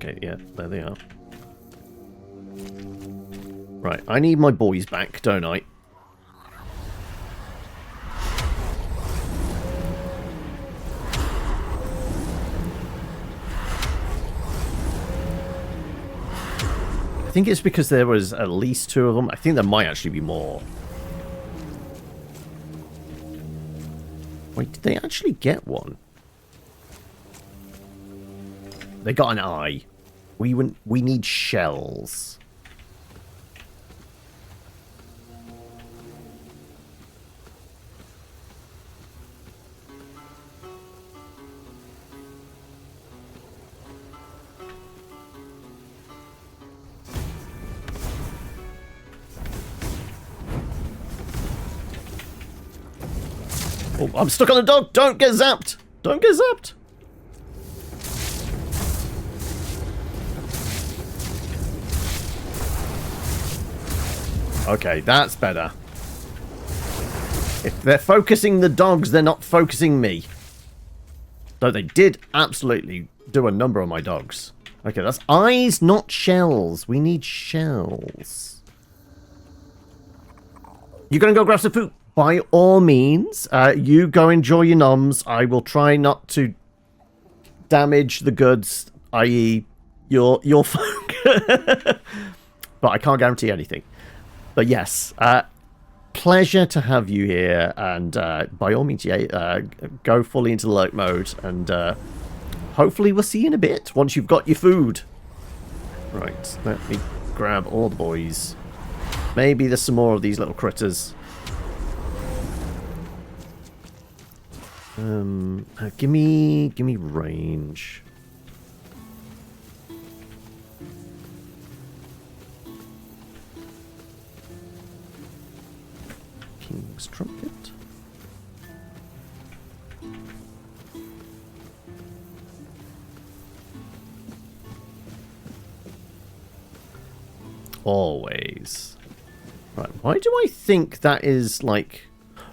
Okay, yeah, there they are. Right, I need my boys back, don't I? I think it's because there was at least 2 of them. I think there might actually be more. Wait, did they actually get one? They got an eye. We need shells. Oh, I'm stuck on the dog! Don't get zapped! Don't get zapped! Okay, that's better. If they're focusing the dogs, they're not focusing me. Though they did absolutely do a number on my dogs. Okay, that's eyes, not shells. We need shells. You gonna go grab some food? By all means, you go enjoy your noms. I will try not to damage the goods, i.e. your folk. But I can't guarantee anything. But yes, pleasure to have you here, and by all means, yeah, go fully into the lurk mode, and hopefully we'll see you in a bit, once you've got your food. Right, let me grab all the boys. Maybe there's some more of these little critters. Give me range. King's Trumpet. Always. Right, why do I think that is like...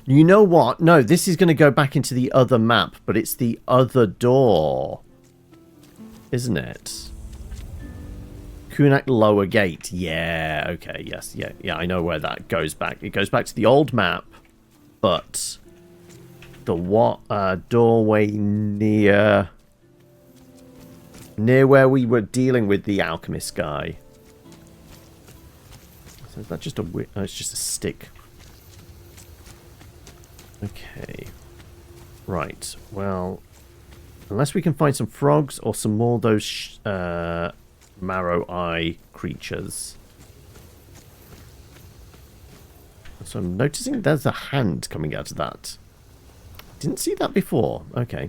You know what? No, this is going to go back into the other map, but it's the other door. Isn't it? Cuanacht Lower Gate. Yeah, okay, yes, yeah, I know where that goes back. It goes back to the old map, but the doorway near where we were dealing with the alchemist guy. So is that just a... Oh, it's just a stick. Okay. Right. Well, unless we can find some frogs or some more of those marrow eye creatures. So I'm noticing there's a hand coming out of that. Didn't see that before. Okay.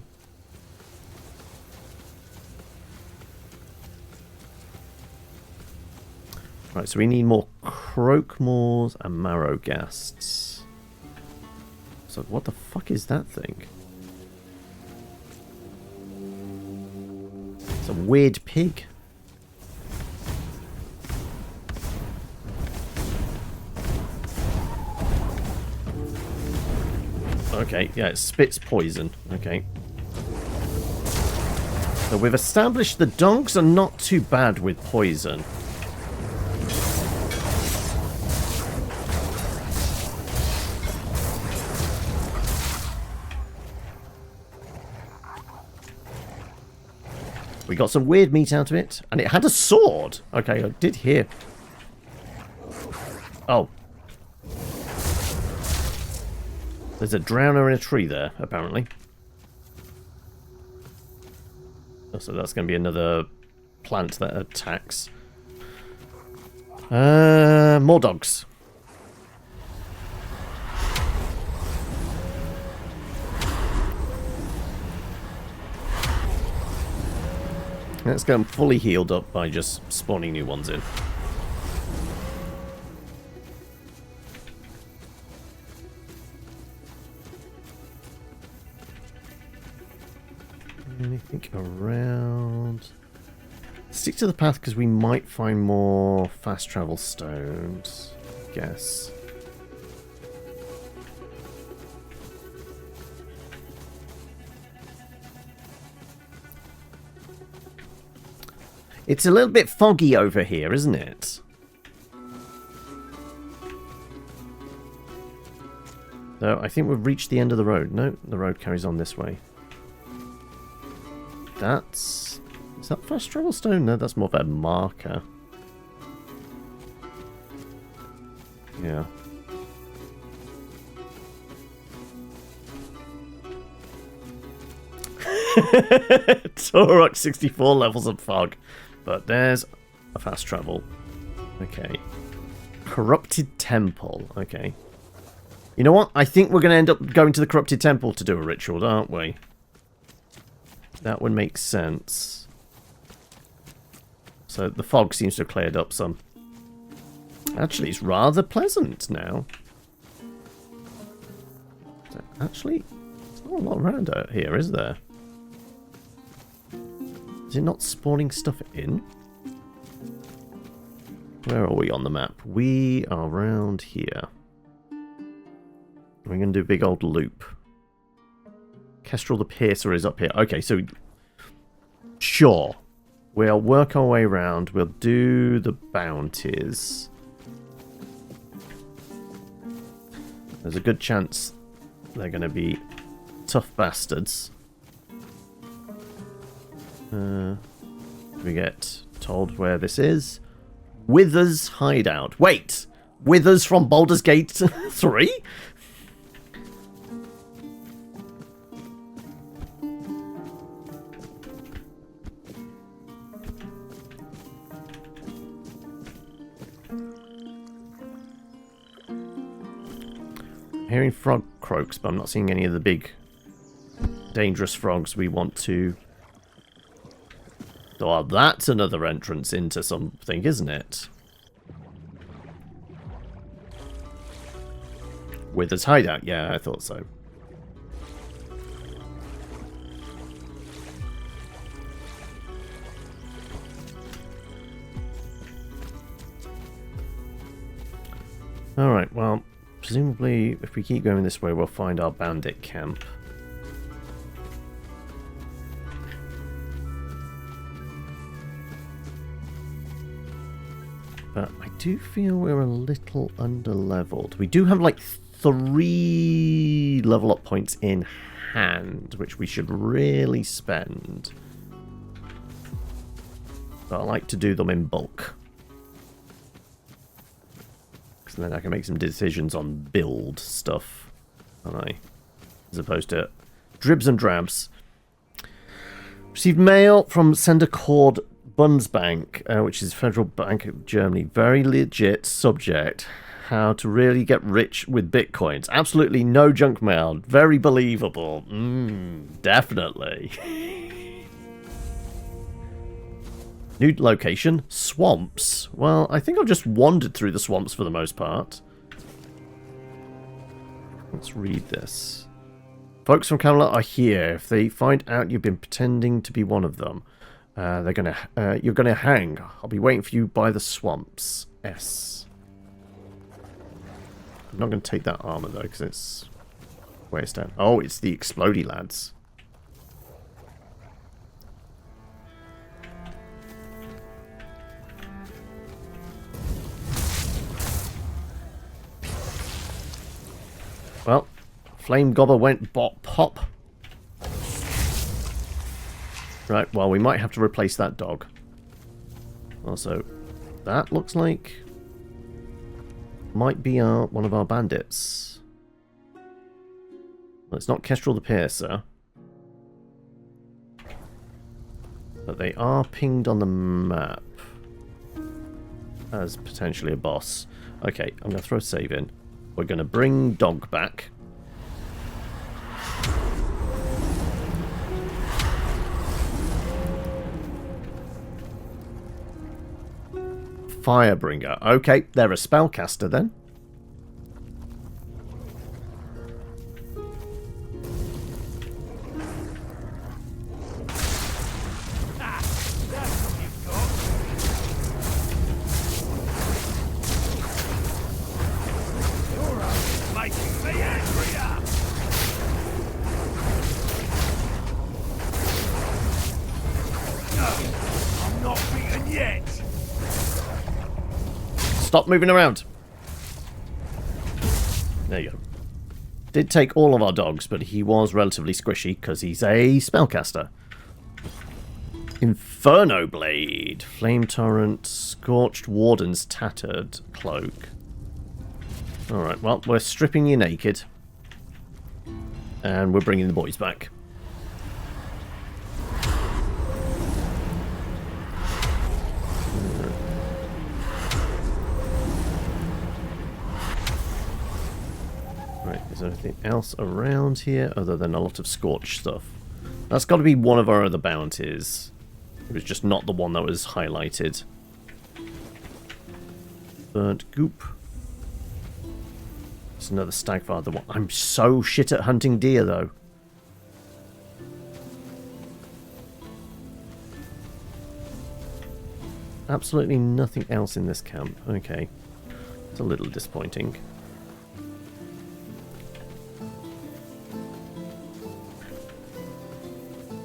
Right, so we need more croakmores and marrow ghasts. So what the fuck is that thing? It's a weird pig. Okay, yeah, it spits poison. Okay. So we've established the dogs are not too bad with poison. We got some weird meat out of it, and it had a sword. Okay, I did hear. Oh. There's a drowner in a tree there, apparently. Oh, so that's going to be another plant that attacks. More dogs. Let's get them fully healed up by just spawning new ones in. Anything around? Stick to the path because we might find more fast travel stones, I guess. It's a little bit foggy over here, isn't it? So I think we've reached the end of the road. No, the road carries on this way. Is that fast travel stone? No, that's more of a marker. Yeah. Turok 64 levels of fog. But there's a fast travel. Okay. Corrupted Temple. Okay. You know what? I think we're going to end up going to the Corrupted Temple to do a ritual, aren't we? That would make sense. So the fog seems to have cleared up some. Actually, it's rather pleasant now. Actually, there's not a lot around out here, is there? Is it not spawning stuff in? Where are we on the map? We are around here. We're going to do a big old loop. Kestrel the Piercer is up here. Okay, so... Sure. We'll work our way around. We'll do the bounties. There's a good chance they're going to be tough bastards. We get told where this is. Wither's hideout. Wait! Withers from Baldur's Gate 3? Hearing frog croaks, but I'm not seeing any of the big dangerous frogs we want to... Oh, that's another entrance into something, isn't it? Wither's hideout, yeah, I thought so. Alright, well... Presumably, if we keep going this way, we'll find our bandit camp. But I do feel we're a little under-leveled. We do have, like, 3 level up points in hand, which we should really spend. But I like to do them in bulk. And then I can make some decisions on build stuff, can't I? As opposed to dribs and drabs. Received mail from Sender Cord Bundesbank, which is Federal Bank of Germany. Very legit subject. How to really get rich with bitcoins. Absolutely no junk mail. Very believable. Definitely. New location, swamps. Well, I think I've just wandered through the swamps for the most part. Let's read this. Folks from Cuanacht are here. If they find out you've been pretending to be one of them, you're gonna hang. I'll be waiting for you by the swamps. S. I'm not gonna take that armor though, because it's where it's down. Oh, it's the explodey lads. Well, Flame Gobber went pop. Right, well, we might have to replace that dog. Also, that looks like... might be one of our bandits. Well, it's not Kestrel the Piercer. But they are pinged on the map. As potentially a boss. Okay, I'm going to throw a save in. We're going to bring Dog back. Firebringer. Okay, they're a spellcaster then. not beaten yet. Stop moving around. There you go. Did take all of our dogs, but he was relatively squishy because he's a spellcaster. Inferno Blade, Flame Torrent, Scorched Warden's Tattered Cloak. Alright, well, we're stripping you naked. And we're bringing the boys back. Right, is there anything else around here other than a lot of Scorched stuff? That's got to be one of our other bounties. It was just not the one that was highlighted. Burnt Goop. It's another Stagfather one. I'm so shit at hunting deer, though. Absolutely nothing else in this camp. Okay. It's a little disappointing.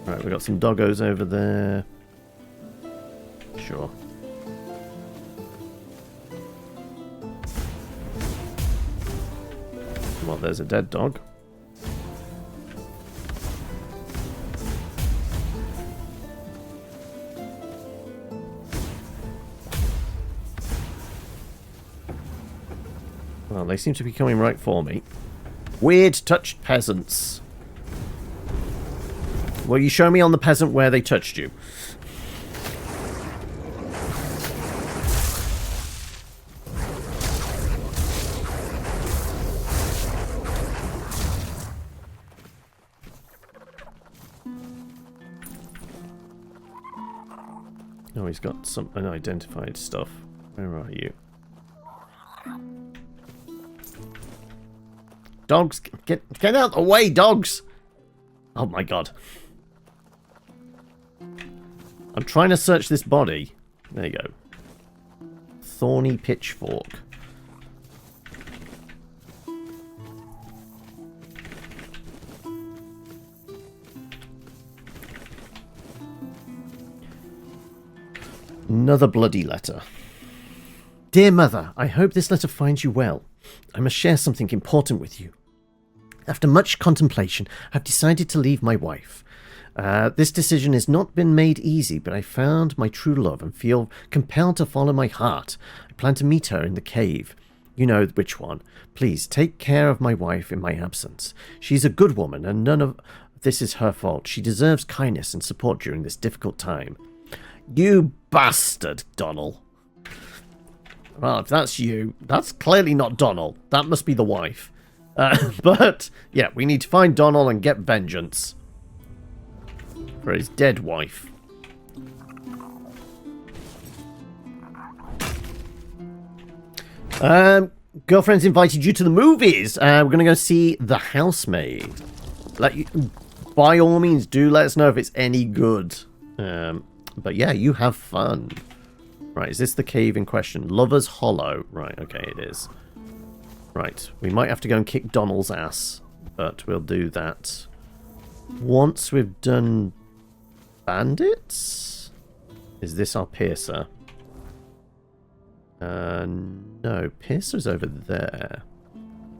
Right, we got some doggos over there. Sure. Well, there's a dead dog. Well, they seem to be coming right for me. Weird touched peasants. Well, you show me on the peasant where they touched you. Oh, he's got some unidentified stuff. Where are you? Dogs, get out of the way, dogs! Oh my god. I'm trying to search this body. There you go. Thorny pitchfork. Another bloody letter. Dear Mother, I hope this letter finds you well. I must share something important with you. After much contemplation, I've decided to leave my wife. This decision has not been made easy, but I found my true love and feel compelled to follow my heart. I plan to meet her in the cave. You know which one. Please, take care of my wife in my absence. She's a good woman, and none of this is her fault. She deserves kindness and support during this difficult time. You bastard, Donald. Well, if that's you, that's clearly not Donald. That must be the wife. But, yeah, we need to find Donald and get vengeance for his dead wife. Girlfriend's invited you to the movies. We're going to go see The Housemaid. By all means, do let us know if it's any good. But yeah, you have fun. Right, is this the cave in question? Lover's Hollow. Right, okay, it is. Right, we might have to go and kick Donald's ass, but we'll do that once we've done bandits? Is this our piercer? No, piercer's over there.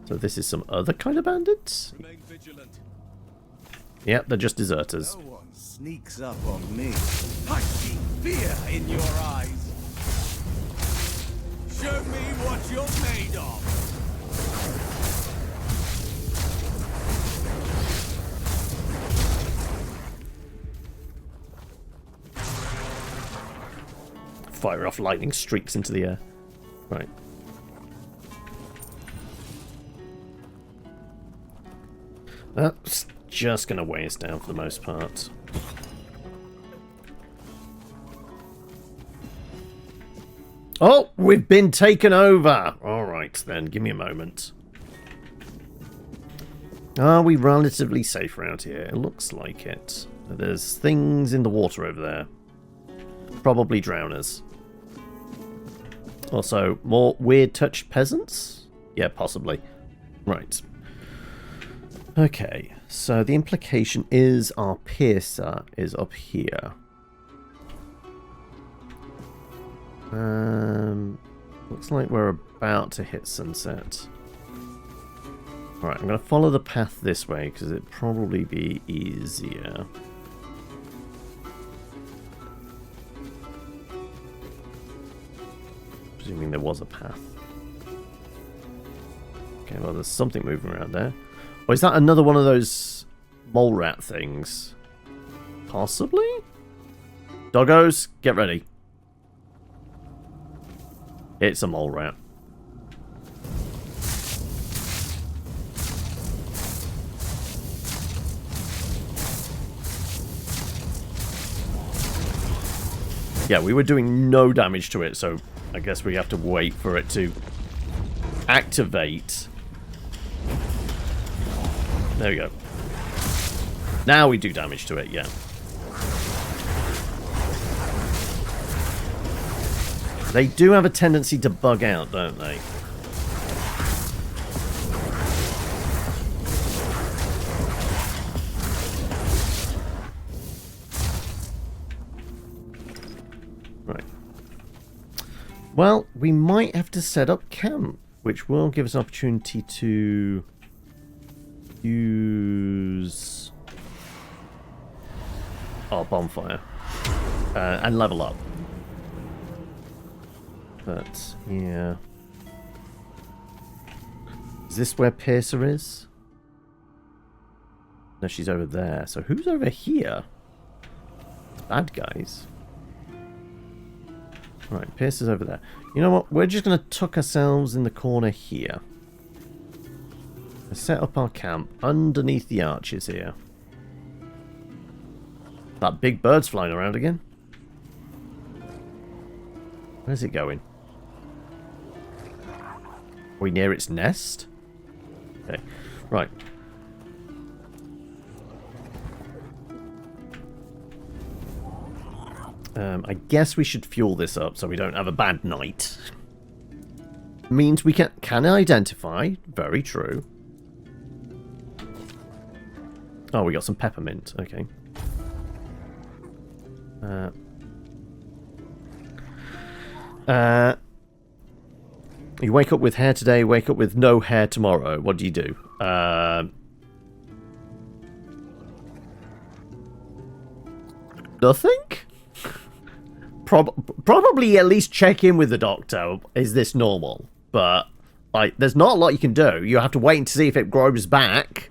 So this is some other kind of bandits? Yep, they're just deserters. No one sneaks up on me. I see fear in your eyes. Show me what you're made of. Fire off lightning streaks into the air. Right. That's just going to weigh us down for the most part. Oh, we've been taken over. Alright then, give me a moment. Are we relatively safe around here? It looks like it. There's things in the water over there. Probably drowners. Also, more weird touched peasants? Yeah, possibly. Right. Okay, so the implication is our piercer is up here. Looks like we're about to hit sunset. Alright, I'm going to follow the path this way because it'd probably be easier. Presuming there was a path. Okay, well, there's something moving around there. Or is that another one of those mole rat things? Possibly? Doggos, get ready. It's a mole rat. Yeah, we were doing no damage to it, so I guess we have to wait for it to activate. There we go. Now we do damage to it, yeah. They do have a tendency to bug out, don't they? Right. Well, we might have to set up camp, which will give us an opportunity to use our bonfire and level up. But, yeah. Is this where Piercer is? No, she's over there. So who's over here? Bad guys. Right, Piercer's over there. You know what? We're just going to tuck ourselves in the corner here. Let's set up our camp underneath the arches here. That big bird's flying around again. Where's it going? Are we near its nest? Okay, right. I guess we should fuel this up so we don't have a bad night. Means we can identify. Very true. Oh, we got some peppermint. Okay. You wake up with hair today, wake up with no hair tomorrow. What do you do? Nothing? Probably at least check in with the doctor. Is this normal? But, like, there's not a lot you can do. You have to wait to see if it grows back.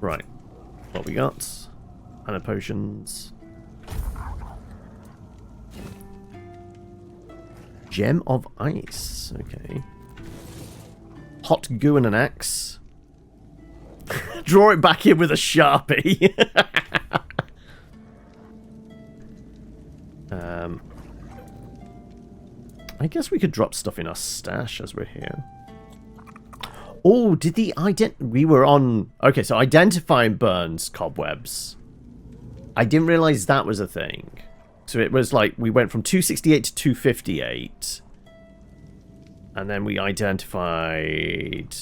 Right. What we got? Mana potions. Gem of Ice. Okay. Hot goo and an axe. Draw it back in with a Sharpie. I guess we could drop stuff in our stash as we're here. Oh, did the we were on... Okay, so identifying burns cobwebs. I didn't realize that was a thing. So it was like, we went from 268 to 258. And then we identified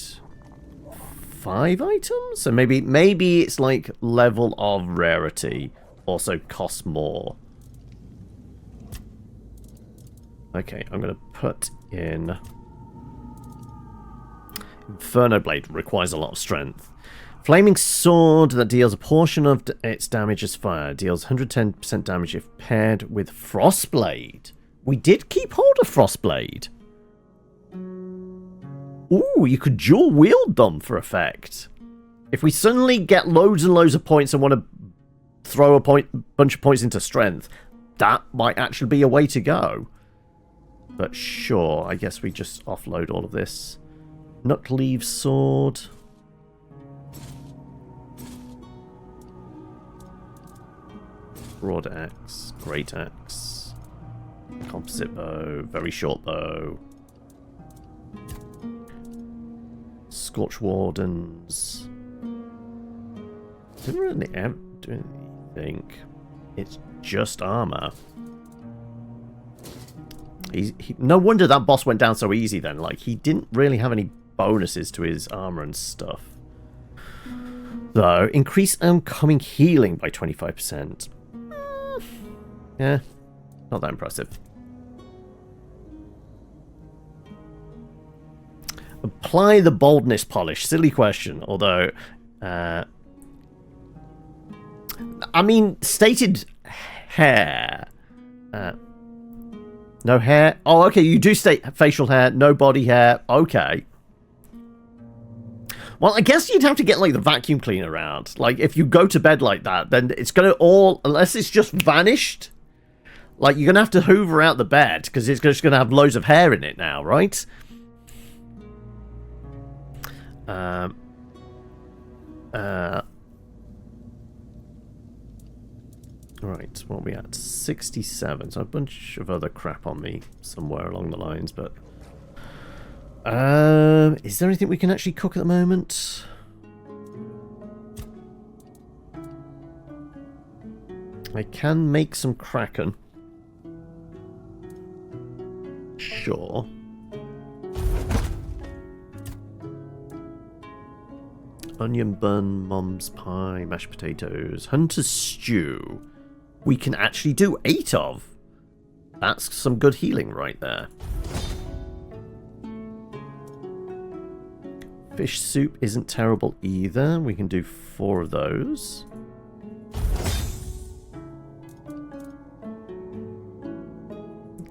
5 items? So maybe it's like level of rarity also costs more. Okay, I'm going to put in... Inferno Blade requires a lot of strength. Flaming Sword that deals a portion of its damage as fire. Deals 110% damage if paired with Frostblade. We did keep hold of Frostblade. Ooh, you could dual wield them for effect. If we suddenly get loads and loads of points and want to throw a bunch of points into strength, that might actually be a way to go. But sure, I guess we just offload all of this. Nutleaf Sword. Broad Axe. Great Axe. Composite Bow. Very short bow. Scorch Wardens. Didn't really do anything. It's just armor. No wonder that boss went down so easy then. Like, he didn't really have any bonuses to his armor and stuff. Though, increase oncoming healing by 25%. Yeah, not that impressive. Apply the boldness polish. Silly question, although... I mean, stated hair. No hair. Oh, okay, you do state facial hair, no body hair. Okay. Well, I guess you'd have to get, like, the vacuum cleaner around. Like, if you go to bed like that, then it's going to all... Unless it's just vanished. Like, you're going to have to hoover out the bed, because it's just going to have loads of hair in it now, right? Right, what are we at? 67. So a bunch of other crap on me somewhere along the lines, but... is there anything we can actually cook at the moment? I can make some kraken. Sure. Onion bun, mom's pie, mashed potatoes, hunter's stew. We can actually do 8 of. That's some good healing right there. Fish soup isn't terrible either. We can do 4 of those.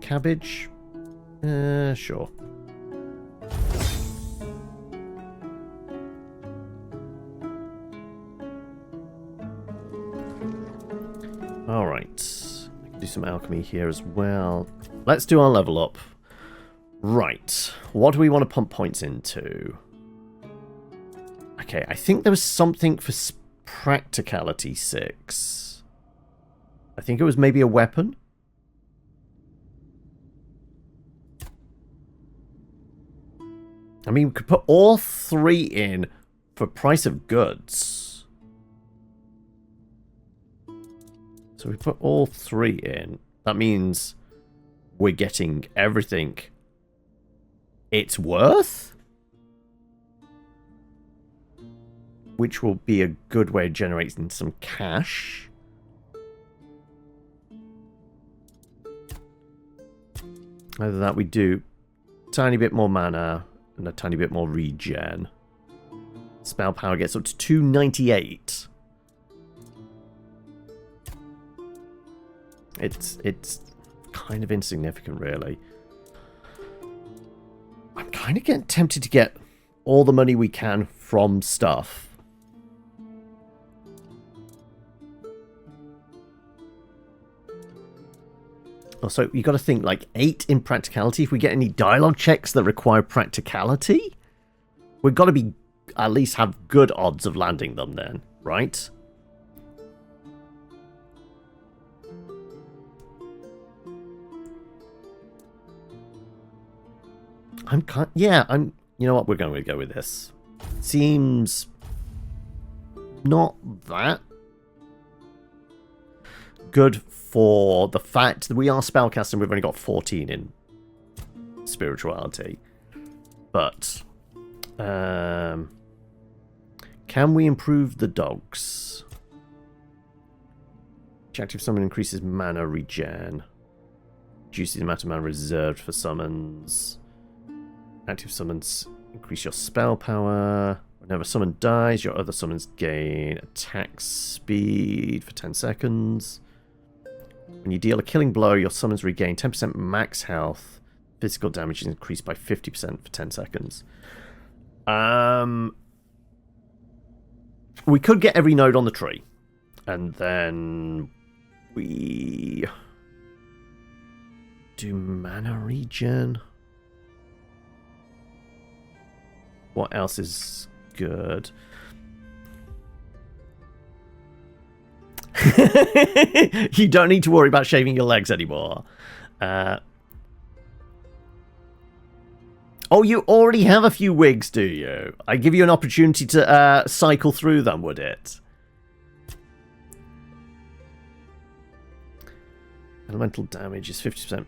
Cabbage? Sure. Alright. I can do some alchemy here as well. Let's do our level up. Right. What do we want to pump points into? Okay, I think there was something for practicality 6. I think it was maybe a weapon. I mean, we could put all 3 in for price of goods. So we put all 3 in. That means we're getting everything it's worth? Which will be a good way of generating some cash. Either that we do a tiny bit more mana and a tiny bit more regen. Spell power gets up to 298. It's kind of insignificant, really. I'm kind of getting tempted to get all the money we can from stuff. Also, you got to think, like, 8 in practicality. If we get any dialogue checks that require practicality, we've got to be at least have good odds of landing them then, right? You know what? We're going to go with this. Seems not that good for the fact that we are spellcasting. We've only got 14 in spirituality. But can we improve the dogs? Active summon increases mana regen. Reduces the amount of mana reserved for summons. Active summons increase your spell power. Whenever a summon dies, your other summons gain attack speed for 10 seconds. When you deal a killing blow, your summons regain 10% max health. Physical damage is increased by 50% for 10 seconds. We could get every node on the tree. And then we do mana regen. What else is good? You don't need to worry about shaving your legs anymore. Oh, you already have a few wigs, do you? I give you an opportunity to cycle through them, would it? Elemental damage is 50%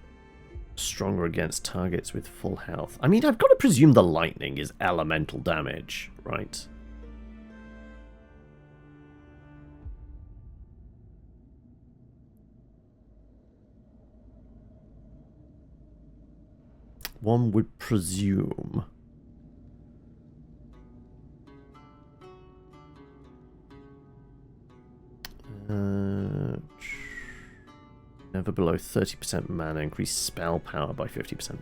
stronger against targets with full health. I mean, I've got to presume the lightning is elemental damage, right? one would presume. Never below 30% mana, increase spell power by 50%.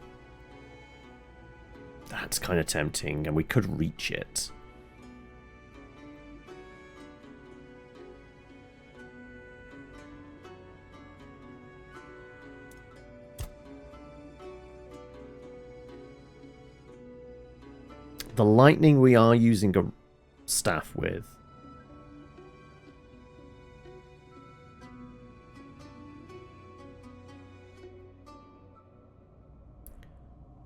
That's kind of tempting, and we could reach it. The lightning we are using a staff with.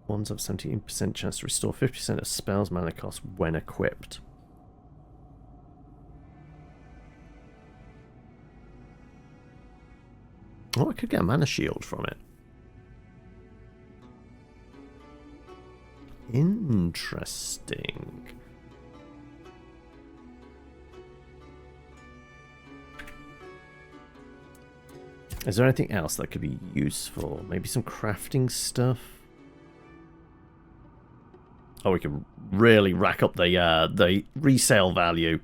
Ones have 17% chance to restore 50% of spells mana cost when equipped. Oh, I could get a mana shield from it. Interesting. Is there anything else that could be useful? Maybe some crafting stuff? Oh, we can really rack up the resale value.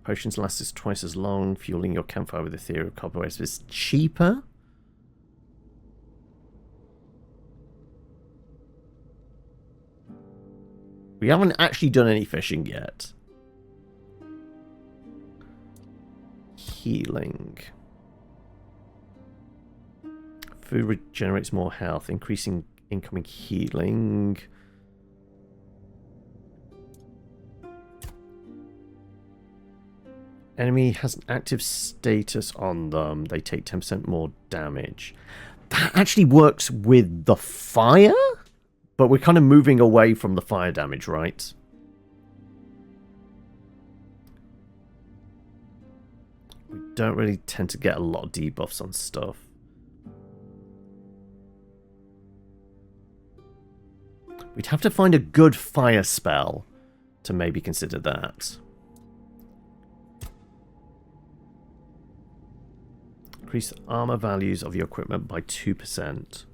Potions last twice as long. Fueling your campfire with ethereal copper waste is cheaper. We haven't actually done any fishing yet. Healing. Food regenerates more health, increasing incoming healing. Enemy has an active status on them. They take 10% more damage. That actually works with the fire? But we're kind of moving away from the fire damage, right? We don't really tend to get a lot of debuffs on stuff. We'd have to find a good fire spell to maybe consider that. Increase the armor values of your equipment by 2%.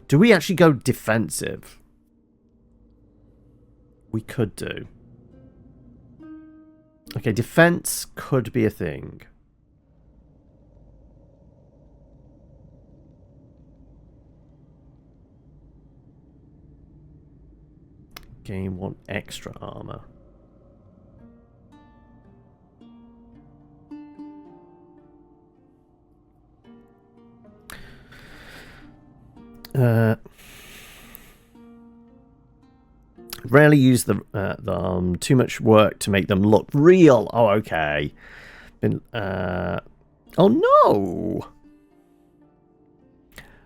Do we actually go defensive? We could do. Okay, defense could be a thing. Gain 1 extra armor. Rarely use the too much work to make them look real. Oh, okay. Oh no.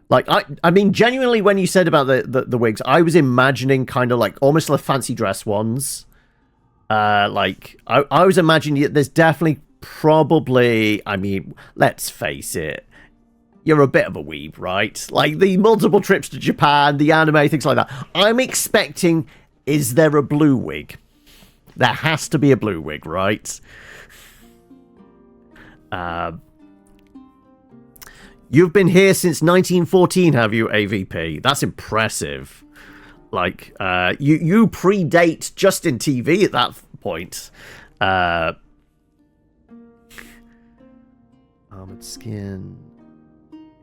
Like I mean, genuinely, when you said about the wigs, I was imagining kind of like almost like fancy dress ones. Like I was imagining there's definitely probably. I mean, let's face it. You're a bit of a weeb, right? Like, the multiple trips to Japan, the anime, things like that. I'm expecting, is there a blue wig? There has to be a blue wig, right? You've been here since 1914, have you, AVP? That's impressive. Like, you predate Justin TV at that point. Armored skin...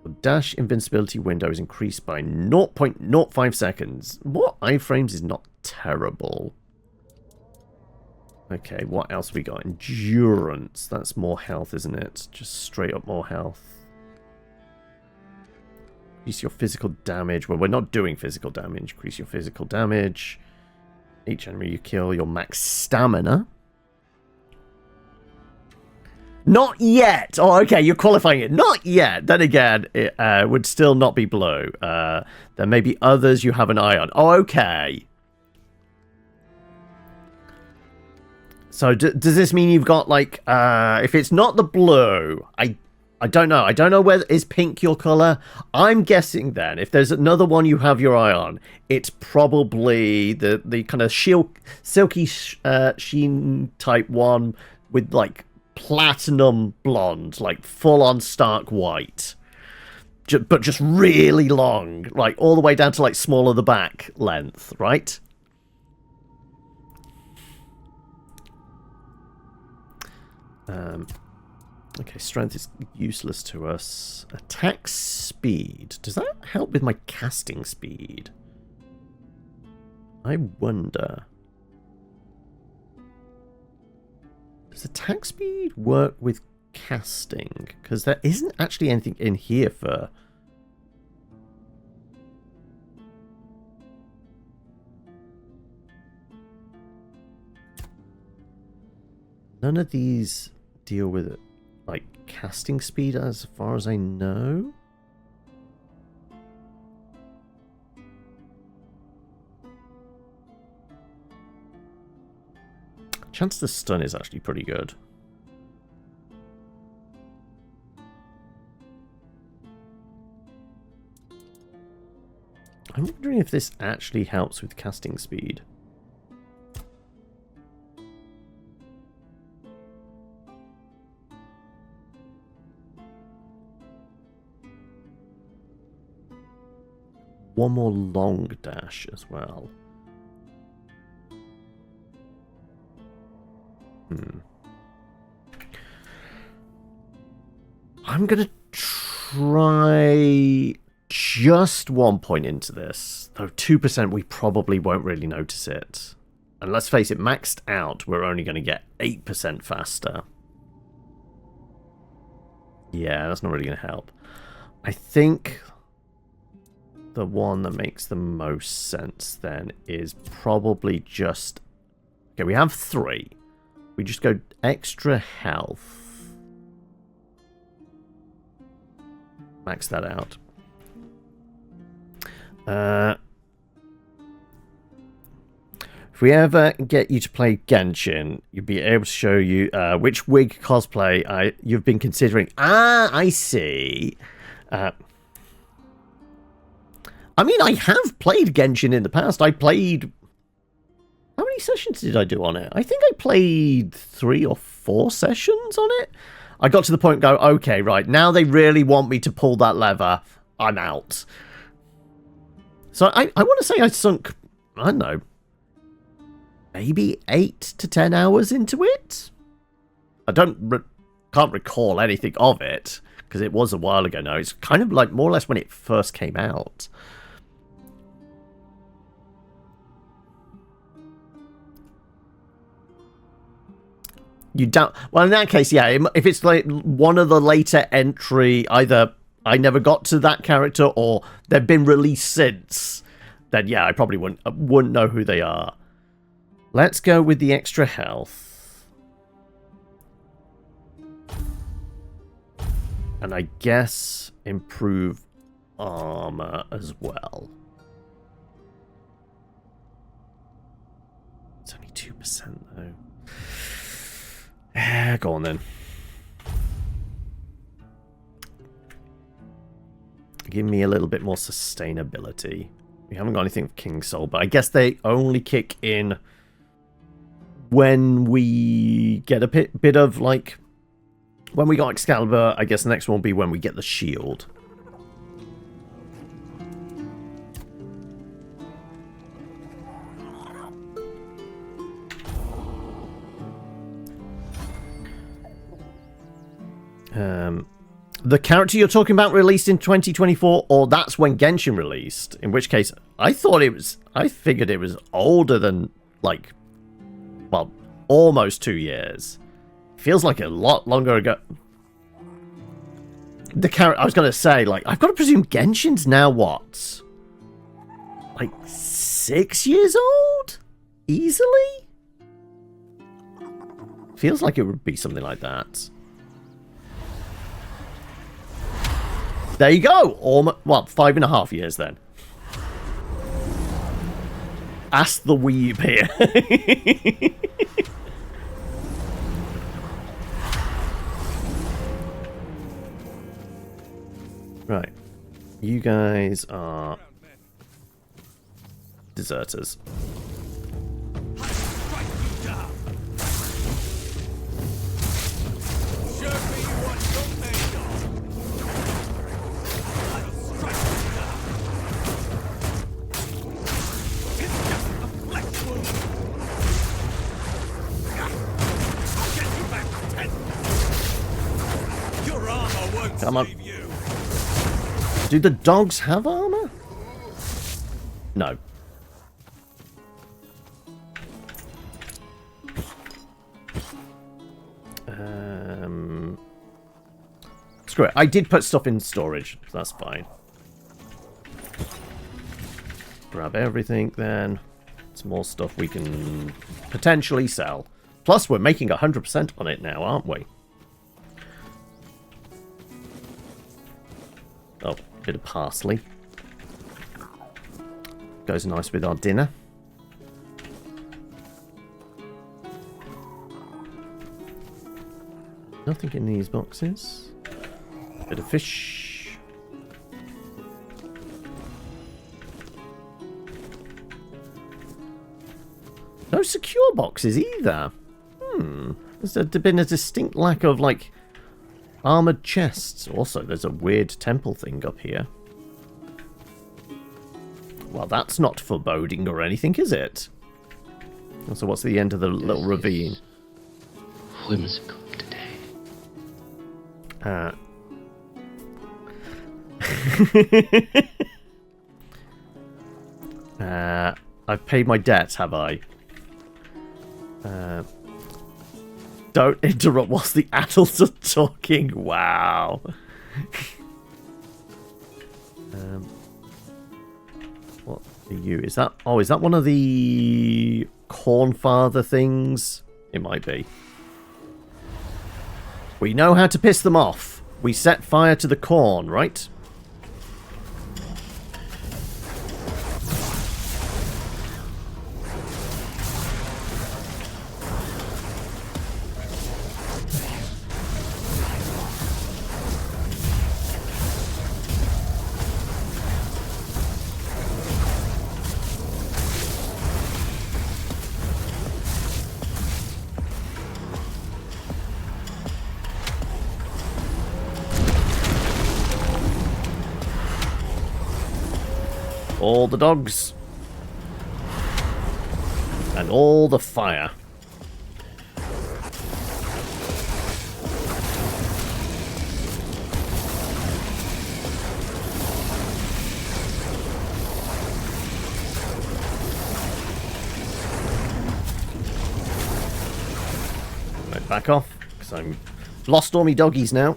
Your dash invincibility window is increased by 0.05 seconds. What? Iframes is not terrible. Okay, what else we got? Endurance. That's more health, isn't it? Just straight up more health. Increase your physical damage. Well, we're not doing physical damage. Increase your physical damage. Each enemy you kill, your max stamina. Not yet. Oh, okay, you're qualifying it. Not yet. Then again, it would still not be blue. There may be others you have an eye on. Oh, okay. So does this mean you've got, like, if it's not the blue, I don't know. I don't know whether is pink your color. I'm guessing then, if there's another one you have your eye on, it's probably the kind of silky sheen type one with, like, platinum blonde, like full-on stark white. but just really long, like all the way down to like smaller the back length, right? Okay, strength is useless to us. Attack speed. Does that help with my casting speed? I wonder. Does attack speed work with casting? Because there isn't actually anything in here for... None of these deal with it. Like casting speed as far as I know. Chance to stun is actually pretty good. I'm wondering if this actually helps with casting speed. One more long dash as well. I'm going to try just 1 point into this. Though 2% we probably won't really notice it. And let's face it, maxed out, we're only going to get 8% faster. Yeah, that's not really going to help. I think the one that makes the most sense then is probably just... Okay, we have 3. We just go extra health. Max that out. If we ever get you to play Genshin, you'll be able to show you which wig cosplay you've been considering. Ah, I see. I mean, I have played Genshin in the past. I played... How many sessions did I do on it? I think I played 3 or 4 sessions on it. I got to the point go, okay, right, now they really want me to pull that lever. I'm out. So I want to say I sunk, I don't know, maybe 8 to 10 hours into it? I can't recall anything of it, because it was a while ago now. It's kind of like more or less when it first came out. You don't... Well, in that case, yeah, if it's like one of the later entry, either I never got to that character or they've been released since, then yeah, I probably wouldn't know who they are. Let's go with the extra health. And I guess improve armor as well. It's only 2% though. Go on then. Give me a little bit more sustainability. We haven't got anything with King Soul, but I guess they only kick in when we get a bit of, like... When we got Excalibur, I guess the next one will be when we get the shield. The character you're talking about released in 2024, or that's when Genshin released? In which case, I figured it was older than, like, well, almost 2 years. Feels like a lot longer ago. The character, I was going to say, like, I've got to presume Genshin's now what? Like, 6 years old? Easily? Feels like it would be something like that. There you go. Almost, well, 5.5 years then. Ask the weeb here. Right. You guys are deserters. Come on. Do the dogs have armor? No. Screw it. I did put stuff in storage, so that's fine. Grab everything then. Some more stuff we can potentially sell. Plus, we're making 100% on it now, aren't we? Oh, bit of parsley. Goes nice with our dinner. Nothing in these boxes. Bit of fish. No secure boxes either. There's been a distinct lack of, like, armored chests. Also, there's a weird temple thing up here. Well, that's not foreboding or anything, is it? So what's the end of the little ravine? Whimsical today. I've paid my debts, have I? Don't interrupt whilst the adults are talking. Wow. What are you? Is that... Oh, is that one of the Cornfather things? It might be. We know how to piss them off. We set fire to the corn, right? All the dogs. And all the fire. Right, back off, because I'm lost all me doggies now.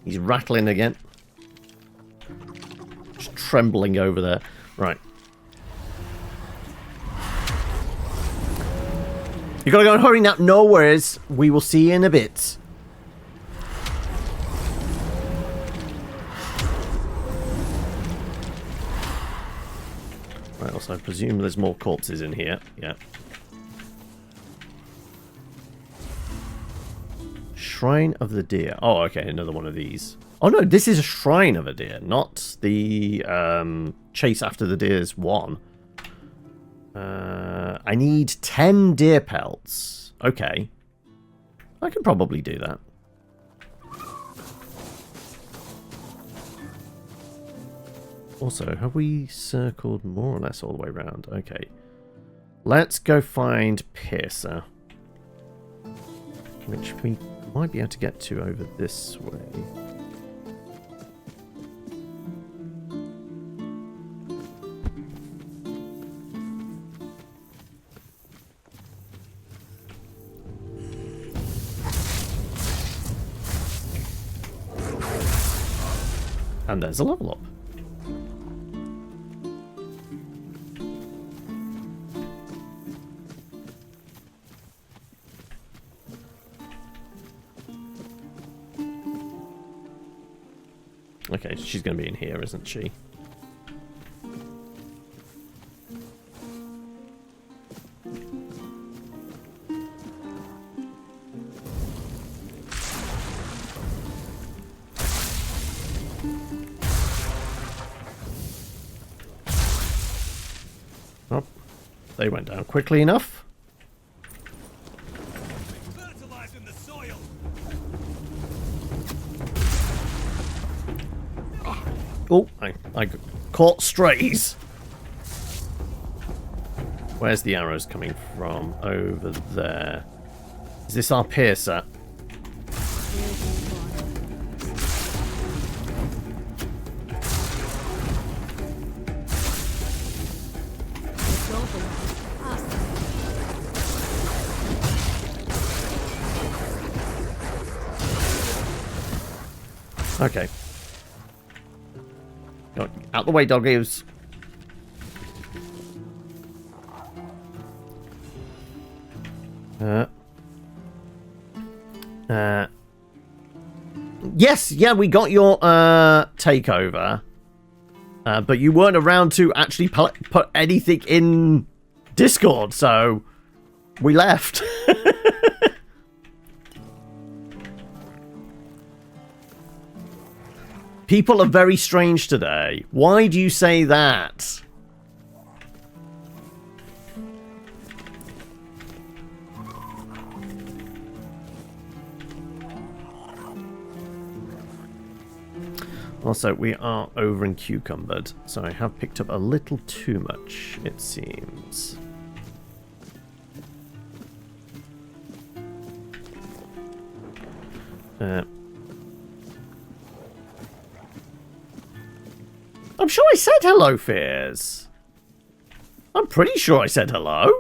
He's rattling again. Just trembling over there. Right. You gotta go and hurry now. No worries. We will see you in a bit. Right, also I presume there's more corpses in here. Yeah. Shrine of the Deer. Oh, okay, another one of these. Oh no, this is a Shrine of a Deer, not the Chase After the Deer's one. I need 10 deer pelts. Okay. I can probably do that. Also, have we circled more or less all the way around? Okay. Let's go find Piercer. Which we might be able to get to over this way. And there's a level up. Okay, she's going to be in here, isn't she? they went down quickly enough. Fertilizing the soil. Oh, I caught strays. Where's the arrows coming from? Over there. Is this our piercer? Okay. Go out the way, doggies. Yes, yeah, we got your takeover, but you weren't around to actually put anything in Discord, so we left. People are very strange today. Why do you say that? Also, we are over and cucumbered, so I have picked up a little too much, it seems. I'm sure I said hello, Fears. I'm pretty sure I said hello.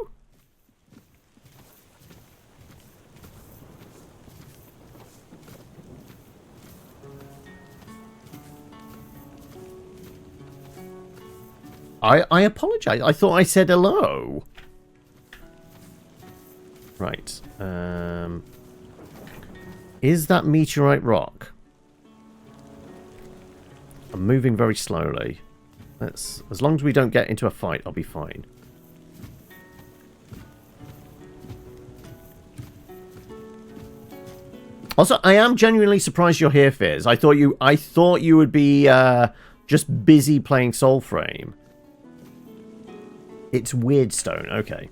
I apologize. I thought I said hello. Right. Is that meteorite rock? I'm moving very slowly. As long as we don't get into a fight, I'll be fine. Also, I am genuinely surprised you're here, Fizz. I thought you would be just busy playing Soulframe. It's Weirdstone, okay.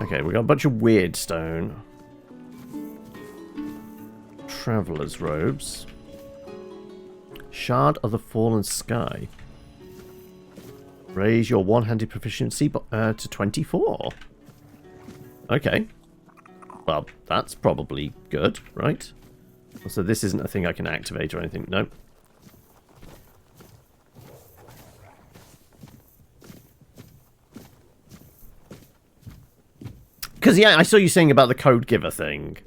Okay, we got a bunch of Weirdstone. Traveler's robes. Shard of the Fallen Sky. Raise your one-handed proficiency to 24. Okay. Well, that's probably good, right? So this isn't a thing I can activate or anything. Nope. Because, yeah, I saw you saying about the code giver thing.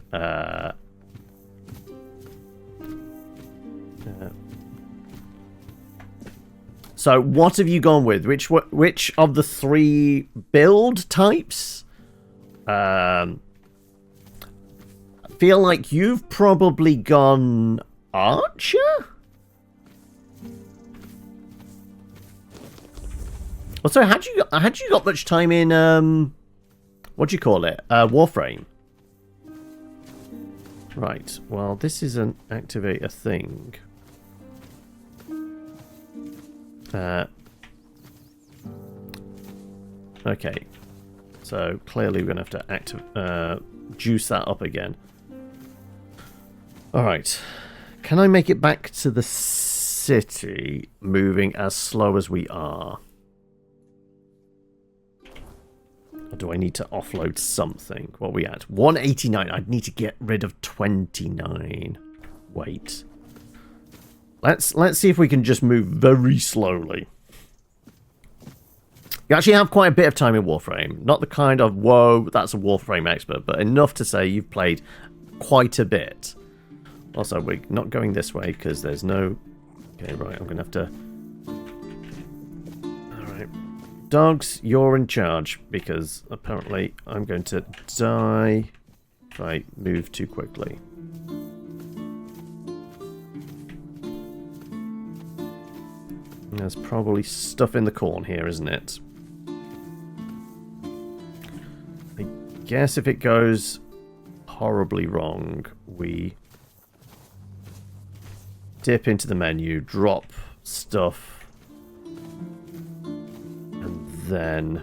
So, what have you gone with? Which of the 3 build types? I feel like you've probably gone Archer? Also, had you got much time in what do you call it? Warframe. Right. Well, this is an activate a thing. Okay. So clearly we're gonna have to juice that up again. All right. Can I make it back to the city, moving as slow as we are? Or do I need to offload something? What are we at? 189. I'd need to get rid of 29. Wait. Let's see if we can just move very slowly. You actually have quite a bit of time in Warframe. Not the kind of, whoa, that's a Warframe expert, but enough to say you've played quite a bit. Also, we're not going this way because there's no... Okay, right, I'm going to have to dogs, you're in charge, because apparently I'm going to die if I move too quickly. There's probably stuff in the corn here, isn't it? I guess if it goes horribly wrong, we dip into the menu, drop stuff, and then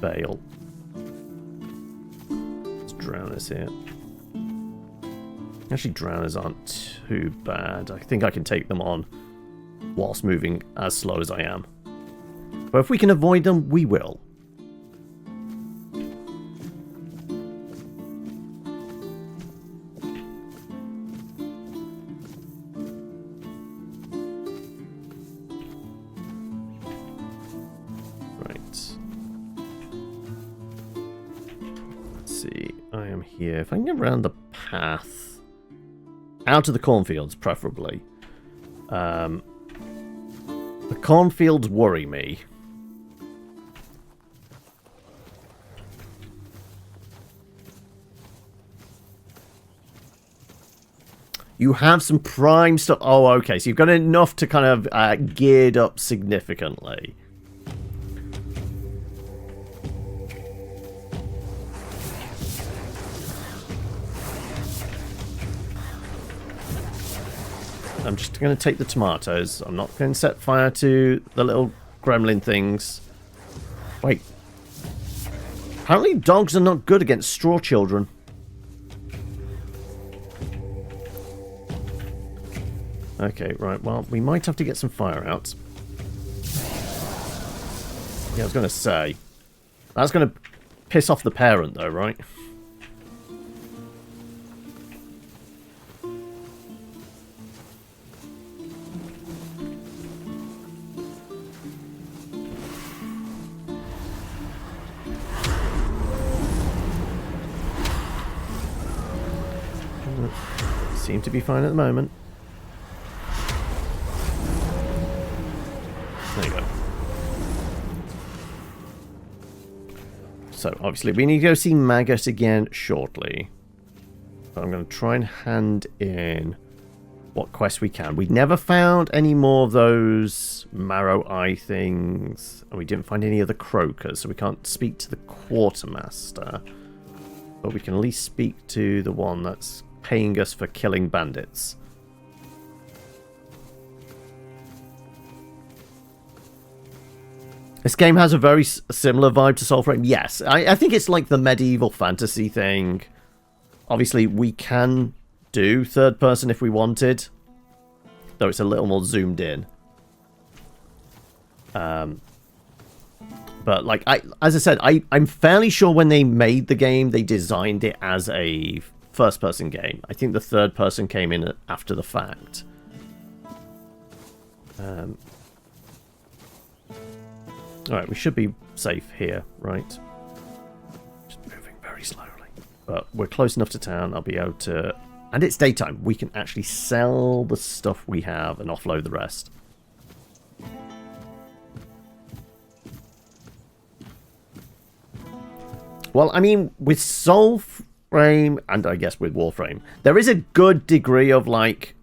bail. Drowners here. Actually, drowners aren't too bad. I think I can take them on whilst moving as slow as I am. But if we can avoid them, we will. Here, if I can get around the path out of the cornfields, preferably. The cornfields worry me. You have some prime stuff. Oh, okay, so you've got enough to kind of geared up significantly. I'm just going to take the tomatoes. I'm not going to set fire to the little gremlin things. Wait. Apparently dogs are not good against straw children. Okay, right. Well, we might have to get some fire out. Yeah, I was going to say. That's going to piss off the parent, though, right? Seem to be fine at the moment. There you go. So, obviously, we need to go see Maggot again shortly. But I'm going to try and hand in what quests we can. We never found any more of those marrow eye things. And we didn't find any of the croakers, so we can't speak to the quartermaster. But we can at least speak to the one that's paying us for killing bandits. This game has a very similar vibe to Soulframe. Yes, I think it's like the medieval fantasy thing. Obviously, we can do third person if we wanted, though it's a little more zoomed in. But like, as I said, I'm fairly sure when they made the game, they designed it as a first-person game. I think the third person came in after the fact. Alright, we should be safe here, right? Just moving very slowly. But we're close enough to town, I'll be able to... And it's daytime. We can actually sell the stuff we have and offload the rest. Well, I mean, with Soulframe, and I guess with Warframe, there is a good degree of, like,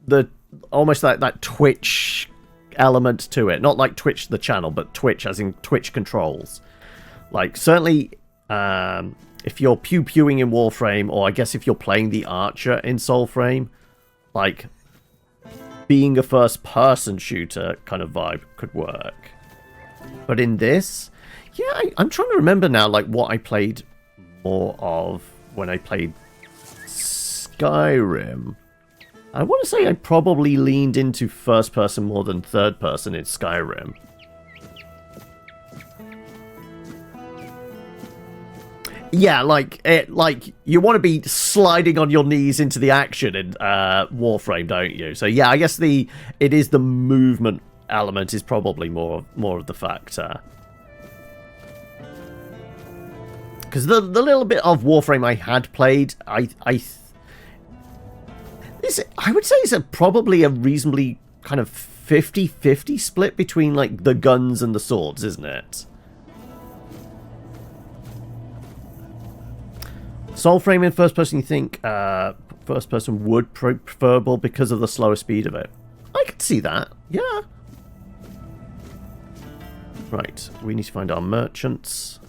the almost like that Twitch element to it. Not like Twitch the channel, but Twitch as in Twitch controls. Like, certainly, if you're pew-pewing in Warframe, or I guess if you're playing the Archer in Soulframe, like, being a first-person shooter kind of vibe could work. But in this... Yeah, I'm trying to remember now, like, what I played more of when I played Skyrim. I want to say I probably leaned into first person more than third person in Skyrim. Yeah, like you want to be sliding on your knees into the action in Warframe, don't you? So yeah, I guess it is the movement element is probably more of the factor. Because the little bit of Warframe I had played, I would say it's probably a reasonably kind of 50-50 split between like the guns and the swords, isn't it? Soul frame in first person, you think first person would preferable because of the slower speed of it? I could see that, yeah. Right, we need to find our merchants.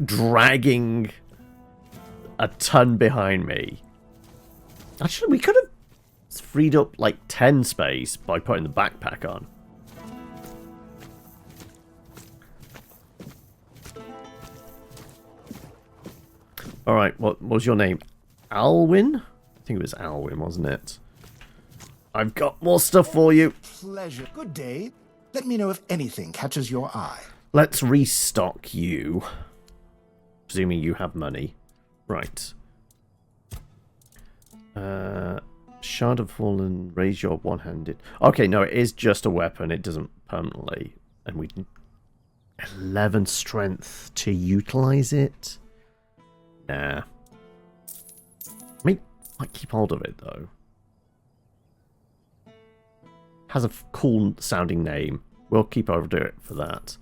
Dragging a ton behind me. Actually, we could have freed up like 10 space by putting the backpack on. Alright, what was your name? Alwyn? I think it was Alwyn, wasn't it? I've got more stuff for you. Pleasure. Good day. Let me know if anything catches your eye. Let's restock you. Presuming you have money. Right. Shard of Fallen, raise your one-handed. Okay, no, it is just a weapon. It doesn't permanently. And we 11 strength to utilize it. Nah. Might keep hold of it, though. Has a cool sounding name. We'll keep over it for that.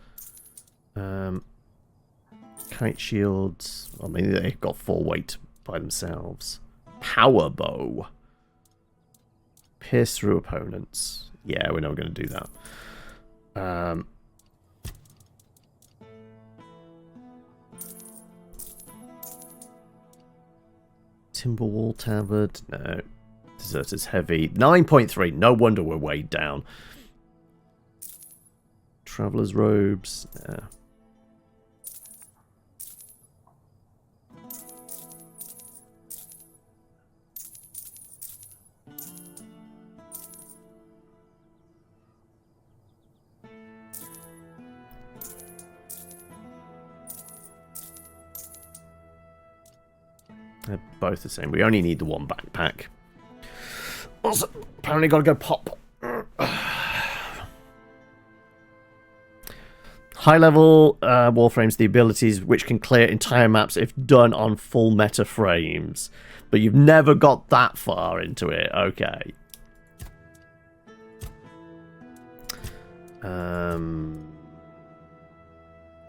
Kite shields. Well, maybe they've got 4 weight by themselves. Power bow. Pierce through opponents. Yeah, we're not going to do that. Timberwall Tabard. No. Deserter's heavy. 9.3. No wonder we're weighed down. Traveler's robes. No. They're both the same. We only need the one backpack. Also, apparently gotta go pop. High level warframes, the abilities which can clear entire maps if done on full meta frames. But you've never got that far into it. Okay.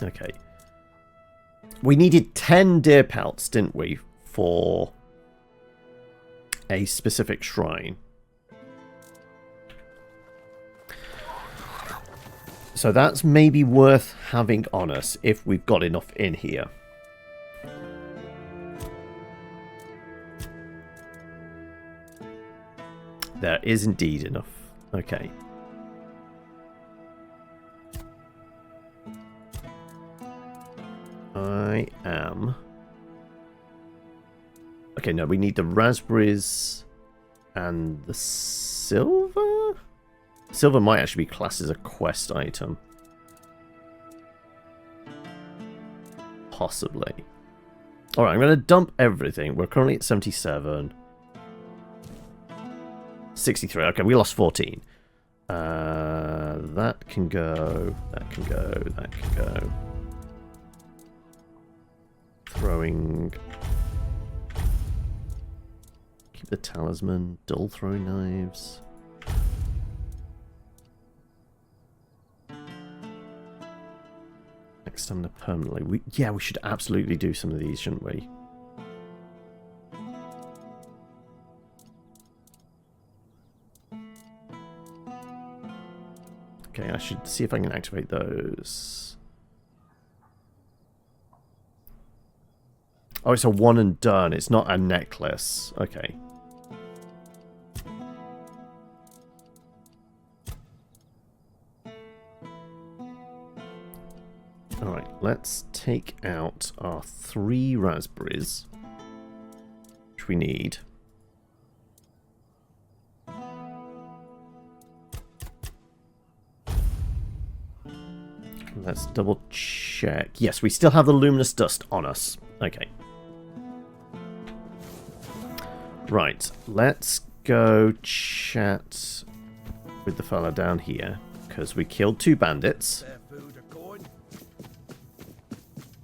Okay. We needed 10 deer pelts, didn't we, for a specific shrine. So that's maybe worth having on us if we've got enough in here. There is indeed enough. Okay. I am... Okay, no, we need the raspberries and the silver? Silver might actually be classed as a quest item. Possibly. Alright, I'm going to dump everything. We're currently at 77. 63. Okay, we lost 14. That can go. That can go. That can go. Throwing... Keep the talisman. Dull throwing knives. Stamina permanently. Yeah, we should absolutely do some of these, shouldn't we? Okay, I should see if I can activate those. Oh, it's a one and done. It's not a necklace. Okay. Alright, let's take out our 3 raspberries, which we need. Let's double check. Yes, we still have the luminous dust on us. Okay. Right, let's go chat with the fella down here, because we killed 2 bandits.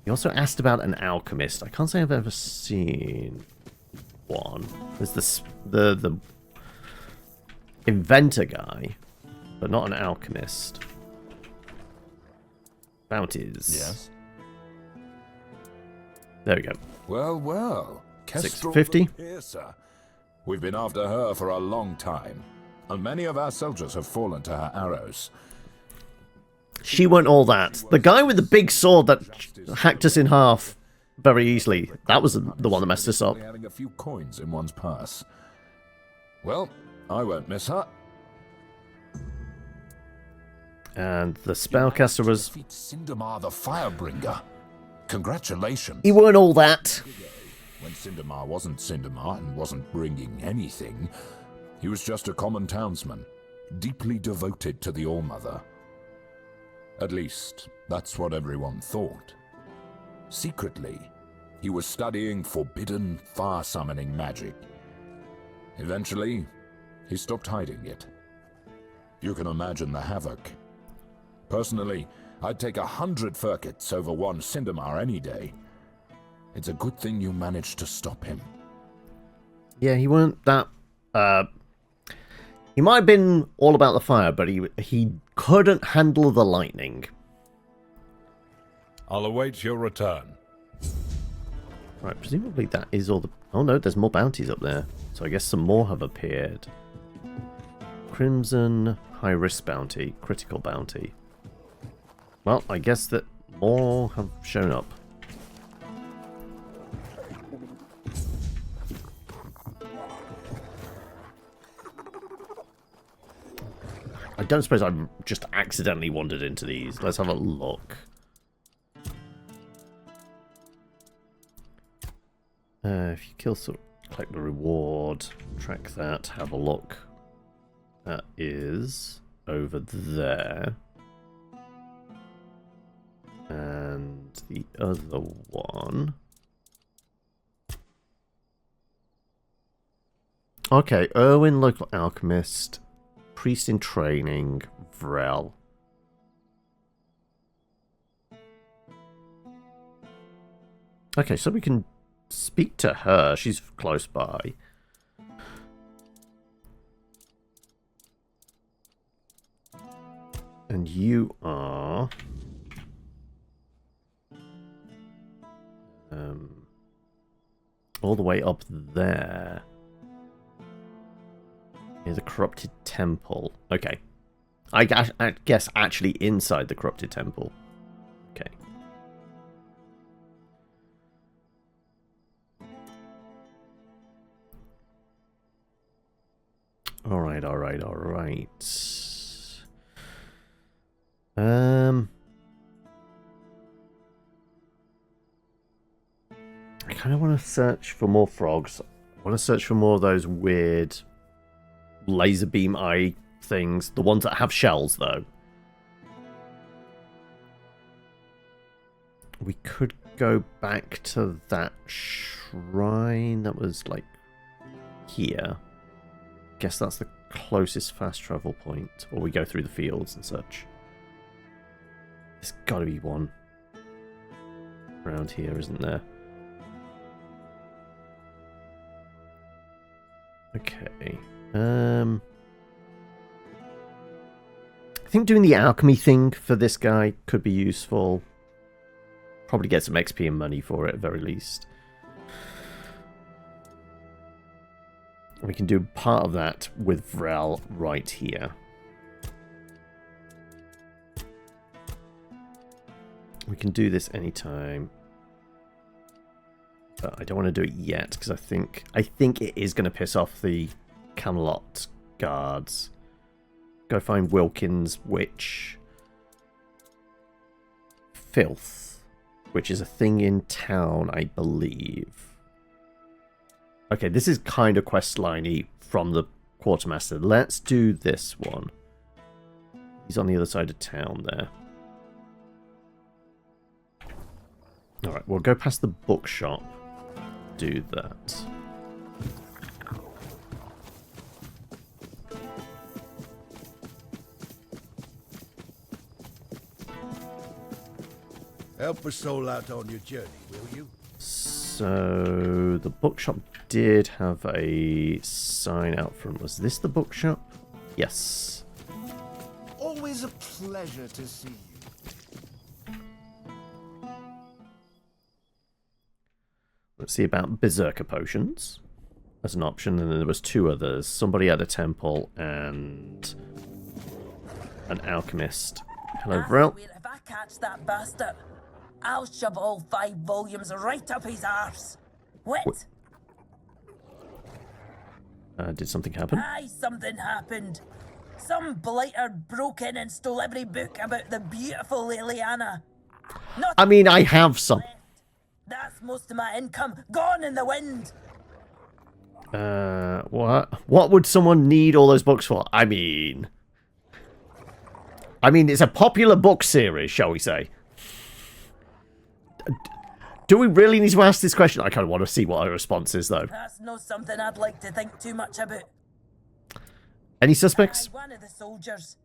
He also asked about an alchemist. I can't say I've ever seen one. There's this the inventor guy, but not an alchemist. Bounties. Yes. There we go. Well, well. 650. Piercer. We've been after her for a long time, and many of our soldiers have fallen to her arrows. She weren't all that. The guy with the big sword that hacked us in half very easily. That was the one that messed us up. Having a few coins in one's purse. Well, I won't miss her. And the spellcaster was... Defeat Sindemar the Firebringer. Congratulations. He weren't all that. When Sindemar wasn't Sindemar and wasn't bringing anything, he was just a common townsman, deeply devoted to the All-Mother. At least, that's what everyone thought. Secretly, he was studying forbidden, far-summoning magic. Eventually, he stopped hiding it. You can imagine the havoc. Personally, I'd take 100 Furkets over one Sindemar any day. It's a good thing you managed to stop him. Yeah, he weren't that... he might have been all about the fire, but he couldn't handle the lightning. I'll await your return. Right, presumably that is all the... Oh no, there's more bounties up there. So I guess some more have appeared. Crimson high-risk bounty, critical bounty. Well, I guess that more have shown up. I don't suppose I just accidentally wandered into these. Let's have a look. If you kill some, collect the reward, track that, have a look. That is over there. And the other one... Okay, Irwin, local alchemist, priest in training, Vrel. Okay, so we can speak to her. She's close by. And you are... all the way up there. Near the corrupted temple. Okay. I guess actually inside the corrupted temple. Okay. Alright, alright, alright. I kind of want to search for more frogs. I want to search for more of those weird laser beam eye things. The ones that have shells, though. We could go back to that shrine that was, like, here. Guess that's the closest fast travel point. Or we go through the fields and such. There's got to be one around here, isn't there? Okay. I think doing the alchemy thing for this guy could be useful. Probably get some XP and money for it at very least. We can do part of that with Vrel right here. We can do this anytime. But I don't want to do it yet because I think it is going to piss off the Camelot guards. Go find Wilkins' witch. Filth, which is a thing in town, I believe. Okay, this is kind of quest-liney from the quartermaster. Let's do this one. He's on the other side of town there. Alright, we'll go past the bookshop. Do that. Help a soul out on your journey, will you? So the bookshop did have a sign out front. Was this the bookshop? Yes. Always a pleasure to see you. Let's see about berserker potions as an option, and then there was 2 others. Somebody at a temple and an alchemist. Hello, Vril. If I catch that bastard, I'll shove all 5 volumes right up his arse. What? Did something happen? Aye, something happened. Some blighter broke in and stole every book about the beautiful Liliana. Not I mean, I have some. left. That's most of my income gone in the wind. What would someone need all those books for? I mean, it's a popular book series, shall we say? Do we really need to ask this question? I kind of want to see what her response is, though. That's not something I'd like to think too much about. Any suspects? Aye, one of the soldiers.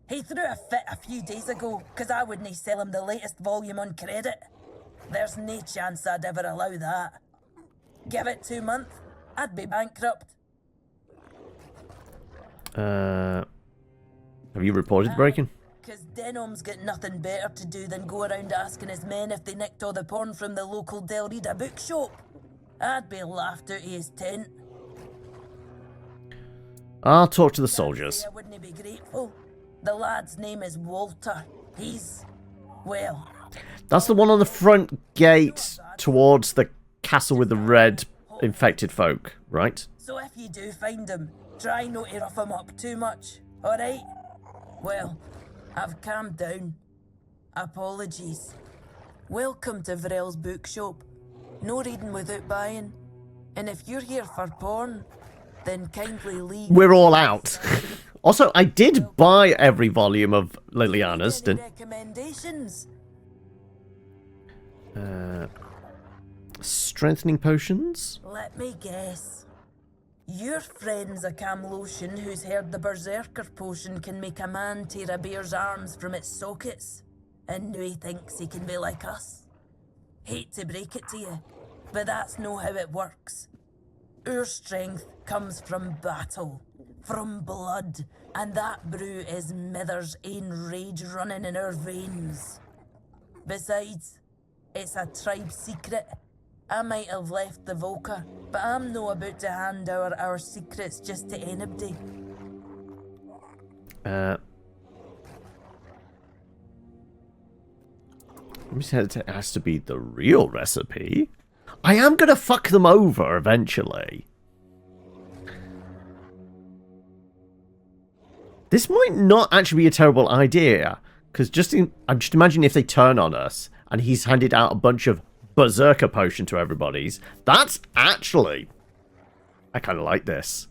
He threw a fit a few days ago because I wouldn't sell him the latest volume on credit. There's no chance I'd ever allow that. Give it 2 months, I'd be bankrupt. Have you reported the break-in? Because Denholm's got nothing better to do than go around asking his men if they nicked all the porn from the local Del Rita bookshop. I'd be laughed out of his tent. I'll talk to the soldiers. I wouldn't be grateful. The lad's name is Walter. He's, well... That's the one on the front gate towards the castle with the red infected folk, right? So if you do find him, try not to rough him up too much, alright? Well, I've calmed down. Apologies. Welcome to Vrel's bookshop. No reading without buying. And if you're here for porn, then kindly leave. We're all out. Also, I did buy every volume of Liliana's. Any recommendations? Strengthening potions? Let me guess. Your friend's a Camlotion who's heard the Berserker potion can make a man tear a bear's arms from its sockets, and now he thinks he can be like us. Hate to break it to you, but that's not how it works. Our strength comes from battle, from blood, and that brew is Mither's ain rage running in our veins. Besides, it's a tribe secret. I might have left the Volca, but I'm no about to hand our secrets just to anybody. Let me say it has to be the real recipe. I am gonna fuck them over eventually. This might not actually be a terrible idea, because I'm just imagining if they turn on us and he's handed out a bunch of berserker potion to everybody's. That's actually... I kind of like this.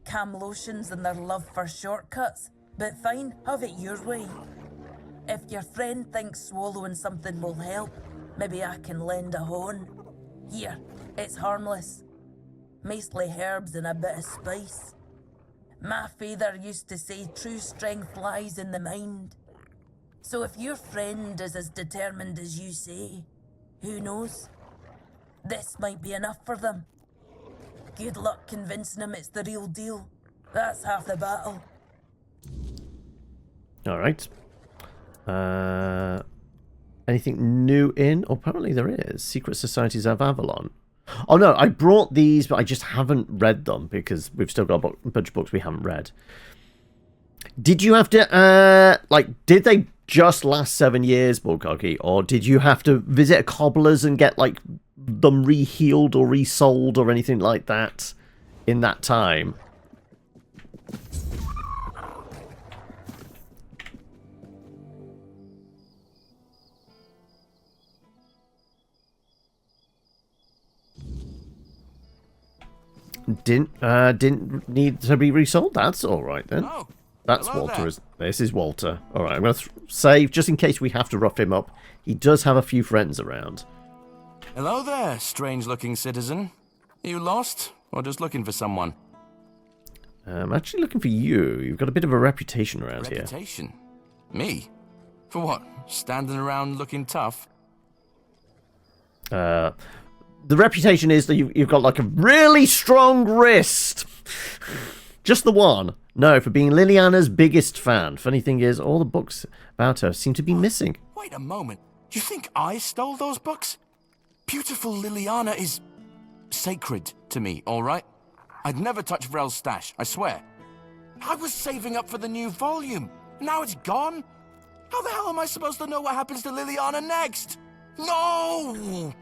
Camlotions and their love for shortcuts, but fine, have it your way. If your friend thinks swallowing something will help, maybe I can lend a horn. Here, it's harmless. Mostly herbs and a bit of spice. My father used to say true strength lies in the mind. So if your friend is as determined as you say, who knows? This might be enough for them. Good luck convincing them it's the real deal. That's half the battle. Alright. Anything new in? Oh, apparently there is. Secret Societies of Avalon. Oh no, I brought these, but I just haven't read them because we've still got a bunch of books we haven't read. Did you have to, did they just last 7 years, Bulgogi? Or did you have to visit a cobbler's and get, them re-healed or resold or anything like that in that time? Didn't need to be resold? That's alright then. Oh, That's hello Walter. there. This is Walter. Alright, I'm going to save just in case we have to rough him up. He does have a few friends around. Hello there, strange-looking citizen. You lost, or just looking for someone? I'm actually looking for you. You've got a bit of a reputation around here. Reputation? Me? For what? Standing around looking tough? the reputation is that you've got like a really strong wrist. Just the one. No, for being Liliana's biggest fan. Funny thing is, all the books about her seem to be missing. Wait a moment. Do you think I stole those books? Beautiful Liliana is sacred to me, all right? I'd never touch Vrel's stash, I swear. I was saving up for the new volume. Now it's gone? How the hell am I supposed to know what happens to Liliana next? No!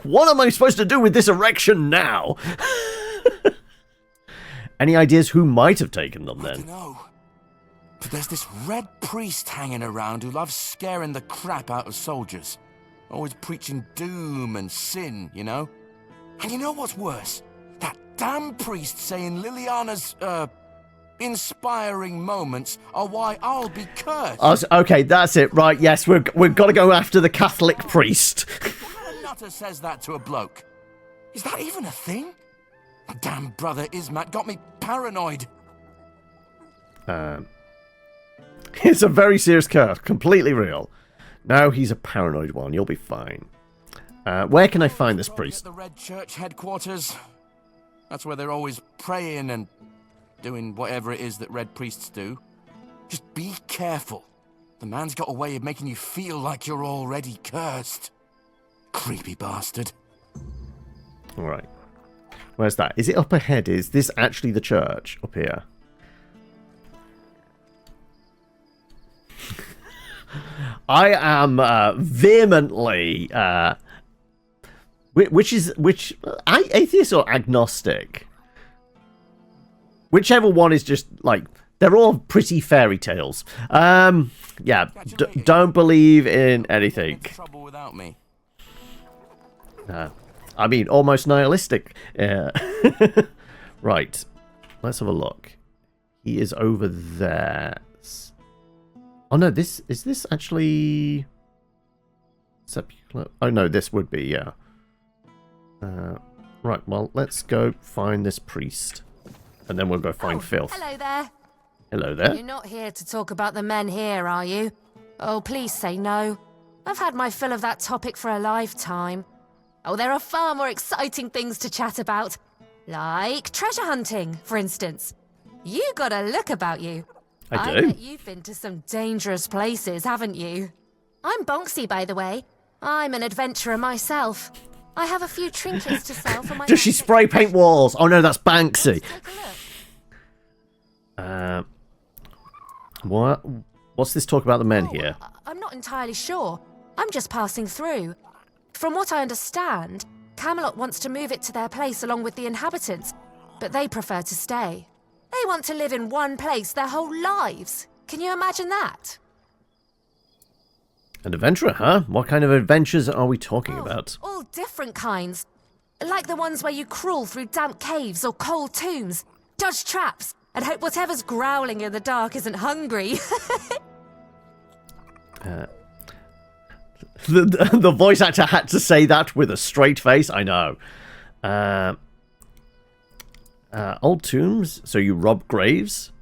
What am I supposed to do with this erection now? Any ideas who might have taken them I then? don't know. But there's this red priest hanging around who loves scaring the crap out of soldiers. Always preaching doom and sin, you know? And you know what's worse? That damn priest saying Liliana's, inspiring moments are why I'll be cursed. Okay, that's it. Right, yes, we've got to go after the Catholic priest. What nutter says that to a bloke? Is that even a thing? Damn brother Ismat got me paranoid. It's a very serious curse, completely real. Now he's a paranoid one. You'll be fine. Where can I find this priest? At the Red Church headquarters. That's where they're always praying and doing whatever it is that red priests do. Just be careful. The man's got a way of making you feel like you're already cursed. Creepy bastard. All right. Where's that? Is it up ahead? Is this actually the church up here? I am vehemently atheist or agnostic? Whichever one is just like they're all pretty fairy tales. Yeah, don't believe in anything. Trouble without me. I mean, almost nihilistic. Right, let's have a look. He is over there. Oh no, is this actually sepulchre? Oh no, this would be, yeah. Right, well, let's go find this priest. And then we'll go find Filth. Hello there. Hello there. You're not here to talk about the men here, are you? Oh, please say no. I've had my fill of that topic for a lifetime. Oh, there are far more exciting things to chat about. Like treasure hunting, for instance. You got a look about you. I do. I bet you've been to some dangerous places, haven't you? I'm Bonksy, by the way. I'm an adventurer myself. I have a few trinkets to sell for my... Does she spray paint walls? Oh no, that's Banksy. Take a look. What's this talk about the men here? I'm not entirely sure. I'm just passing through. From what I understand, Camelot wants to move it to their place along with the inhabitants, but they prefer to stay. They want to live in one place their whole lives. Can you imagine that? An adventurer, huh? What kind of adventures are we talking about? All different kinds. Like the ones where you crawl through damp caves or cold tombs, dodge traps, and hope whatever's growling in the dark isn't hungry. The voice actor had to say that with a straight face. I know. Old tombs? So you rob graves?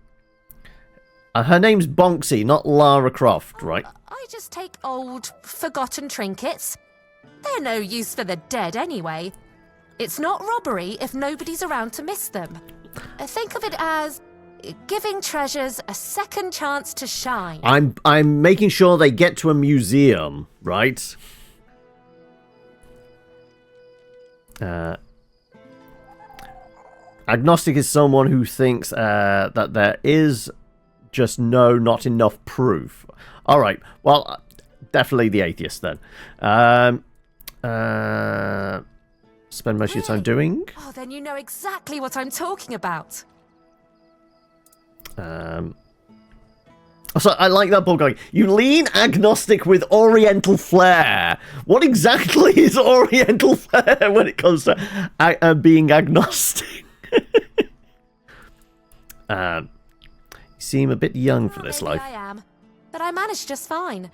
Her name's Bonksy, not Lara Croft, right? I just take old, forgotten trinkets. They're no use for the dead anyway. It's not robbery if nobody's around to miss them. Think of it as giving treasures a second chance to shine. I'm making sure they get to a museum, right? Agnostic is someone who thinks that there is just not enough proof. All right, well, definitely the atheist then. Spend most of your time doing? Oh, then you know exactly what I'm talking about. So I like that book going, you lean agnostic with oriental flair. What exactly is oriental flair when it comes to being agnostic? You seem a bit young for this Maybe life. I am, but I managed just fine.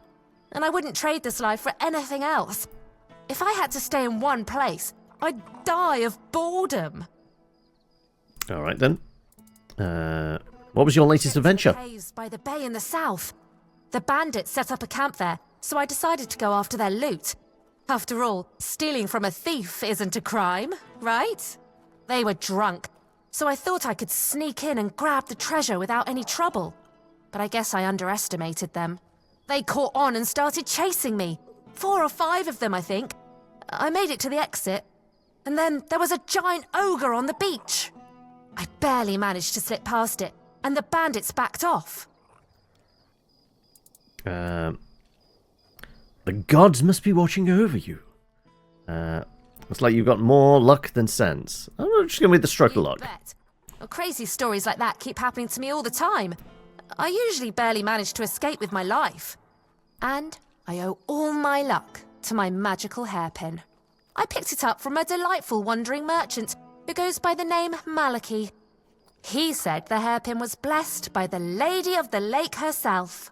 And I wouldn't trade this life for anything else. If I had to stay in one place, I'd die of boredom. All right then. What was your latest adventure? Caves by the bay in the south. The bandits set up a camp there, so I decided to go after their loot. After all, stealing from a thief isn't a crime, right? They were drunk, so I thought I could sneak in and grab the treasure without any trouble. But I guess I underestimated them. They caught on and started chasing me. 4 or 5 of them, I think. I made it to the exit, and then there was a giant ogre on the beach. I barely managed to slip past it, and the bandits backed off. The gods must be watching over you. Looks like you've got more luck than sense. I'm just going with the stroke of luck. Bet. Well, crazy stories like that keep happening to me all the time. I usually barely manage to escape with my life. And I owe all my luck to my magical hairpin. I picked it up from a delightful wandering merchant who goes by the name Malachi. He said the hairpin was blessed by the Lady of the Lake herself.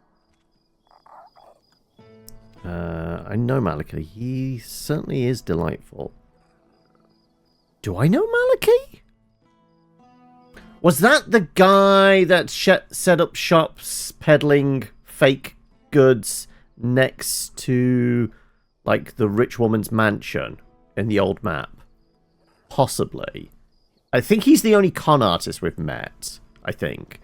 I know Malachi. He certainly is delightful. Do I know Malachi? Was that the guy that set up shops peddling fake goods next to, like, the rich woman's mansion in the old map? Possibly. I think he's the only con artist we've met, I think.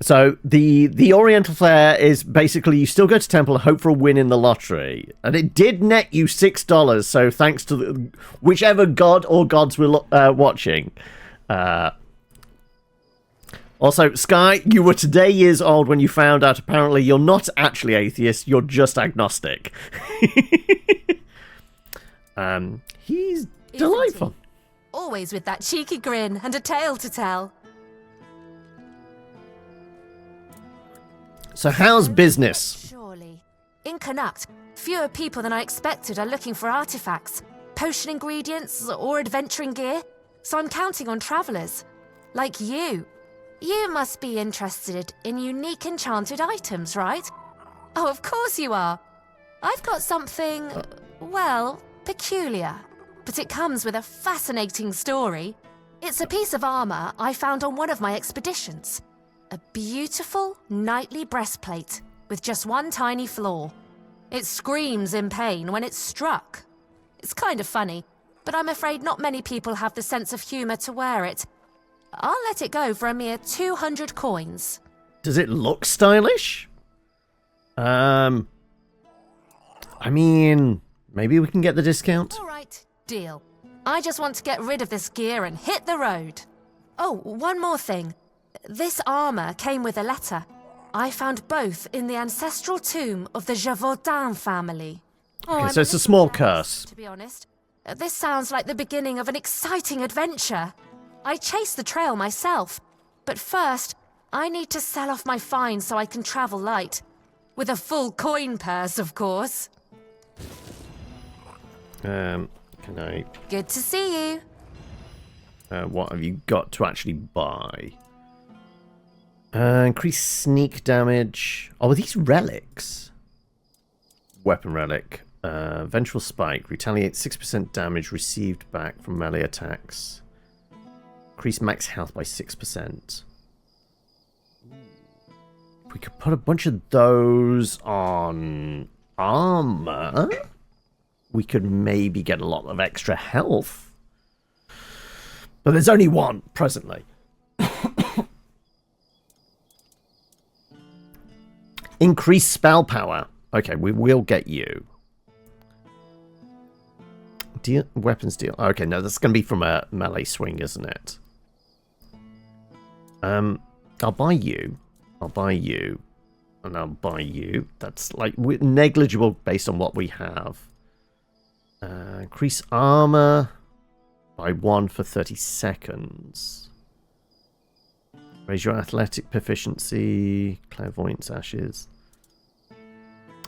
So the Oriental Fair is basically you still go to temple and hope for a win in the lottery. And it did net you $6, so thanks to whichever god or gods were watching. Also, Sky, you were today years old when you found out apparently you're not actually atheist, you're just agnostic. He's delightful. He? Always with that cheeky grin and a tale to tell. So how's business? Surely. In Cuanacht, fewer people than I expected are looking for artifacts, potion ingredients, or adventuring gear, so I'm counting on travellers. Like you. You must be interested in unique enchanted items, right? Oh, of course you are. I've got something, well, peculiar. But it comes with a fascinating story. It's a piece of armour I found on one of my expeditions. A beautiful, knightly breastplate with just one tiny flaw. It screams in pain when it's struck. It's kind of funny, but I'm afraid not many people have the sense of humour to wear it. I'll let it go for a mere 200 coins. Does it look stylish? I mean, maybe we can get the discount. All right, deal. I just want to get rid of this gear and hit the road. Oh, one more thing. This armour came with a letter. I found both in the ancestral tomb of the Gévaudan family. Okay, so it's a small curse. To be honest, this sounds like the beginning of an exciting adventure. I chased the trail myself, but first, I need to sell off my finds so I can travel light. With a full coin purse, of course. Can I... Good to see you. What have you got to actually buy? Increase sneak damage. Oh, are these relics? Weapon relic. Vengeful Spike. Retaliate 6% damage received back from melee attacks. Increase max health by 6%. We could put a bunch of those on armor. We could maybe get a lot of extra health. But there's only one presently. Increase spell power. Okay, we will get you. Weapons deal. Okay, no, that's going to be from a melee swing, isn't it? I'll buy you. I'll buy you. And I'll buy you. That's like negligible based on what we have. Increase armor by 1 for 30 seconds. Raise your athletic proficiency. Clairvoyance ashes.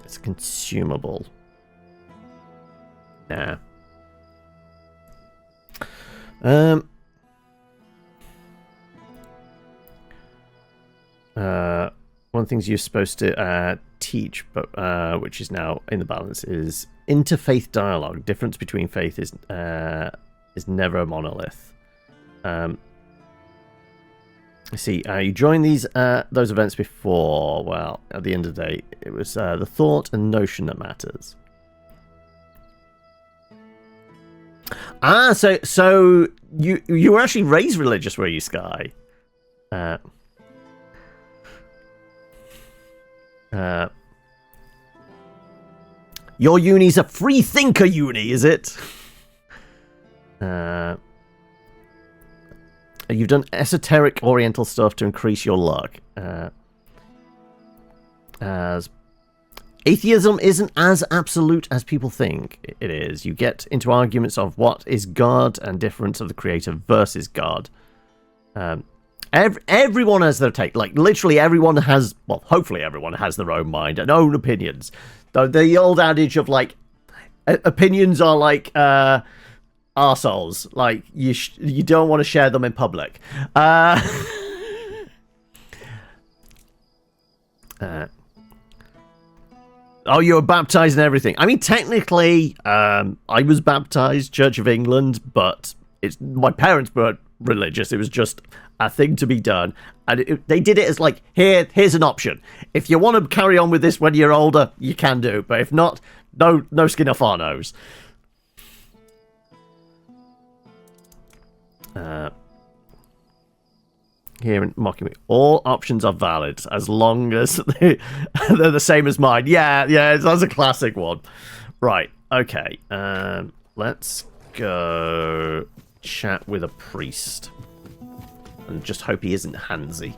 It's consumable. Nah. One of the things you're supposed to teach, but which is now in the balance, is interfaith dialogue. Difference between faith is never a monolith. See, you joined those events before. Well, at the end of the day, it was the thought and notion that matters. So you were actually raised religious, were you, Sky? Your uni's a free thinker uni, is it? You've done esoteric oriental stuff to increase your luck. As atheism isn't as absolute as people think it is. You get into arguments of what is God and difference of the creator versus God. Everyone has their take. Like, literally everyone has, well, hopefully everyone has their own mind and own opinions. Though the old adage of, like, opinions are like arseholes. Like, you don't want to share them in public. Oh, you were baptized and everything. I mean, technically, I was baptized, Church of England, but my parents weren't religious. It was just a thing to be done. And they did it as like, here's an option. If you want to carry on with this when you're older, you can do. But if not, no skin off our nose. Here in mocking me, all options are valid as long as they're the same as mine. Yeah, that's a classic one. Right, okay. Let's go chat with a priest and just hope he isn't handsy.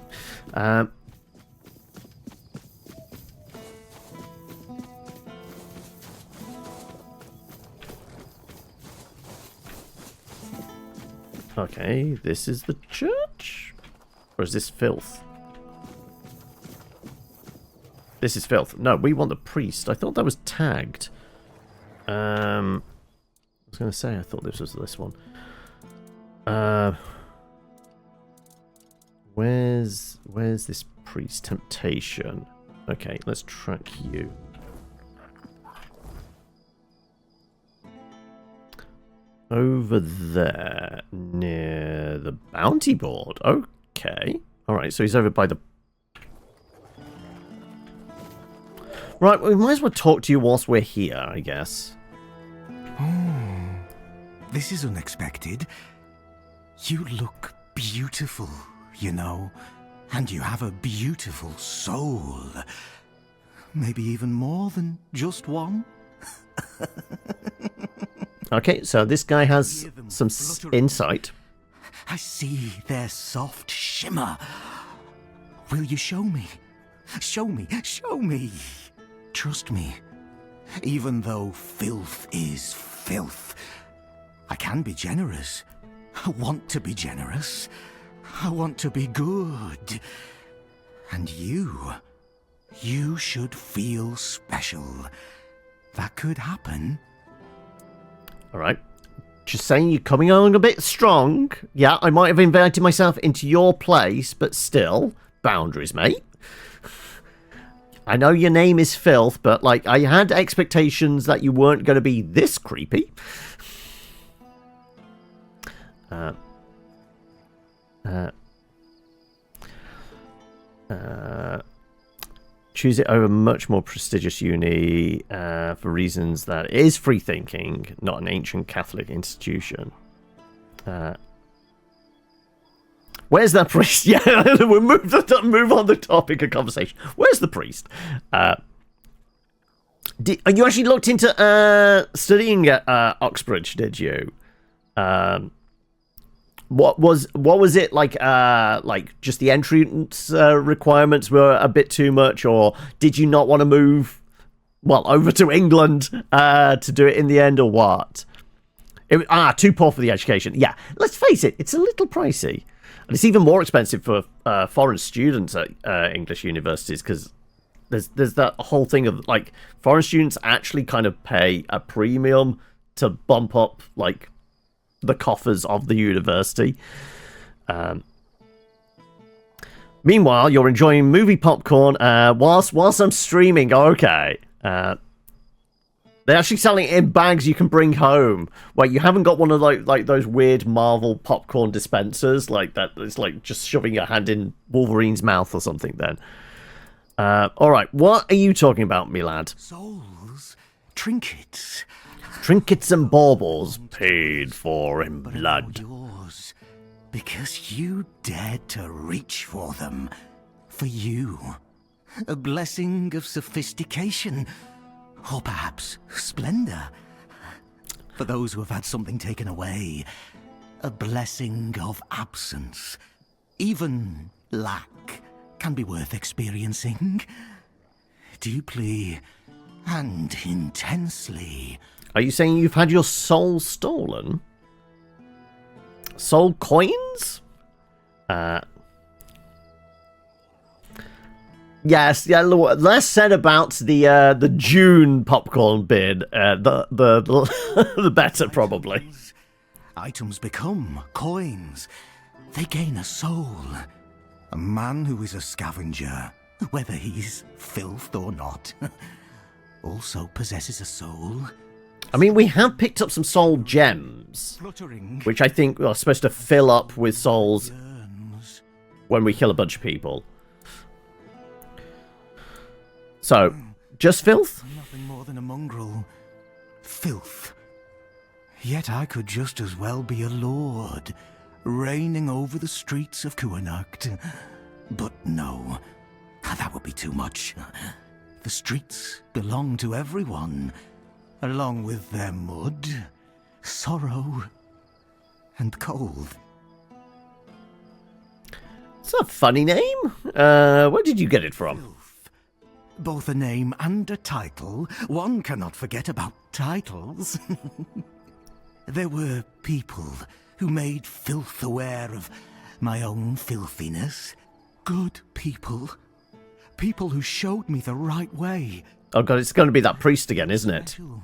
Okay, this is the church. Or is this Filth? This is Filth. No, we want the priest. I thought that was tagged. I was going to say, I thought this was this one. Where's this priest? Temptation. Okay, let's track you. Over there, near the bounty board. Okay. Alright, so he's over by the... Right, we might as well talk to you whilst we're here, I guess. Oh, this is unexpected. You look beautiful, you know. And you have a beautiful soul. Maybe even more than just one. Okay, so this guy has some insight. I see their soft shimmer. Will you show me? Show me, show me. Trust me. Even though filth is filth, I can be generous. I want to be generous. I want to be good. And you should feel special. That could happen. All right. Just saying you're coming along a bit strong. Yeah, I might have invited myself into your place, but still, boundaries, mate. I know your name is Filth, but, like, I had expectations that you weren't going to be this creepy. Choose it over much more prestigious uni for reasons that it is free thinking, not an ancient Catholic institution. Where's that priest? Yeah, we'll move on the topic of conversation. Where's the priest? You actually looked into studying at Oxbridge, did you? What was it like? Like just the entrance requirements were a bit too much, or did you not want to move, well, over to England to do it in the end, or what? Too poor for the education. Yeah, let's face it, it's a little pricey, and it's even more expensive for foreign students at English universities because there's that whole thing of like foreign students actually kind of pay a premium to bump up like the coffers of the university. Meanwhile, you're enjoying movie popcorn whilst I'm streaming. Okay. They're actually selling it in bags you can bring home. Where you haven't got one of like those weird Marvel popcorn dispensers like that. It's like just shoving your hand in Wolverine's mouth or something. Then, all right. What are you talking about, me lad? Souls trinkets. Trinkets and baubles paid for in But are blood. yours because you dared to reach for them. For you. A blessing of sophistication. Or perhaps splendor. For those who have had something taken away. A blessing of absence. Even lack can be worth experiencing. Deeply and intensely. Are you saying you've had your soul stolen? Soul coins? Yes, yeah. Less said about the June popcorn bin, the better probably. Items become coins. They gain a soul. A man who is a scavenger, whether he's filth or not, also possesses a soul. I mean, we have picked up some soul gems, Fluttering. which I think are supposed to fill up with souls Yearns. when we kill a bunch of people. So, just filth? Nothing more than a mongrel. Filth. Yet I could just as well be a lord, reigning over the streets of Cuanacht. But no, that would be too much. The streets belong to everyone, along with their mud, sorrow, and cold. It's a funny name. Where did you get it from? Both a name and a title. One cannot forget about titles. There were people who made filth aware of my own filthiness. Good people. People who showed me the right way. Oh god, it's going to be that priest again, isn't it? Gentle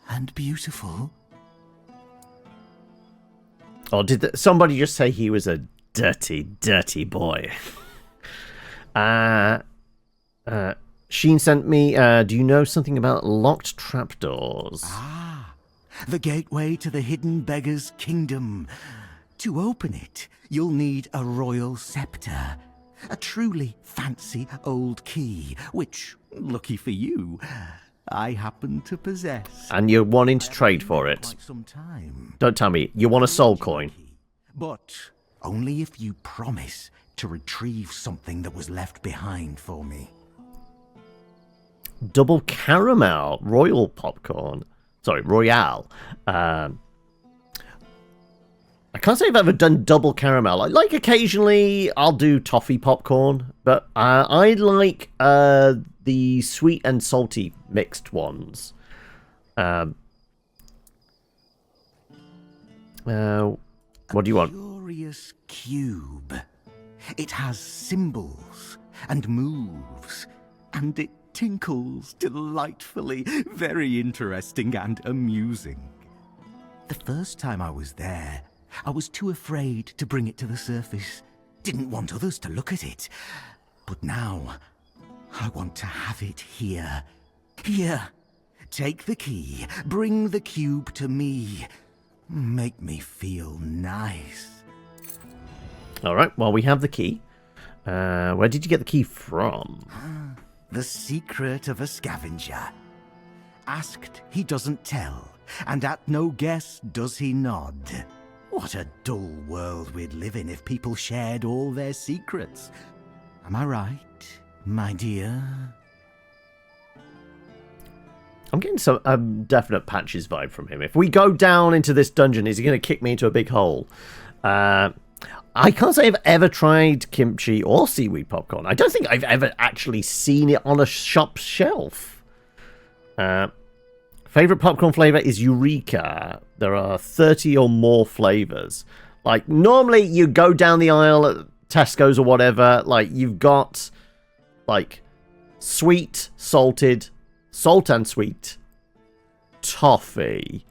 and beautiful. Or did somebody just say he was a dirty, dirty boy? Sheen sent me, do you know something about locked trapdoors? The gateway to the hidden beggar's kingdom. To open it, you'll need a royal scepter. A truly fancy old key, which, lucky for you, I happen to possess. And you're wanting to trade for it. Quite some time. Don't tell me. You want a soul coin. But only if you promise to retrieve something that was left behind for me. Double caramel. Royal popcorn. Sorry, Royale. I can't say I've ever done double caramel. Like occasionally I'll do toffee popcorn, but I like the sweet and salty mixed ones. What do you want? Curious cube. It has symbols and moves, and it tinkles delightfully. Very interesting and amusing. The first time I was there, I was too afraid to bring it to the surface. Didn't want others to look at it. But now, I want to have it here. Here. Take the key. Bring the cube to me. Make me feel nice. Alright, well, we have the key. Where did you get the key from? The secret of a scavenger. Asked, he doesn't tell, and at no guess does he nod. What a dull world we'd live in if people shared all their secrets. Am I right, my dear? I'm getting some definite Patches vibe from him. If we go down into this dungeon, is he going to kick me into a big hole? I can't say I've ever tried kimchi or seaweed popcorn. I don't think I've ever actually seen it on a shop shelf. Favorite popcorn flavor is Eureka. There are 30 or more flavors. Like, normally you go down the aisle at Tesco's or whatever, like, you've got, like, sweet, salted, salt and sweet, toffee,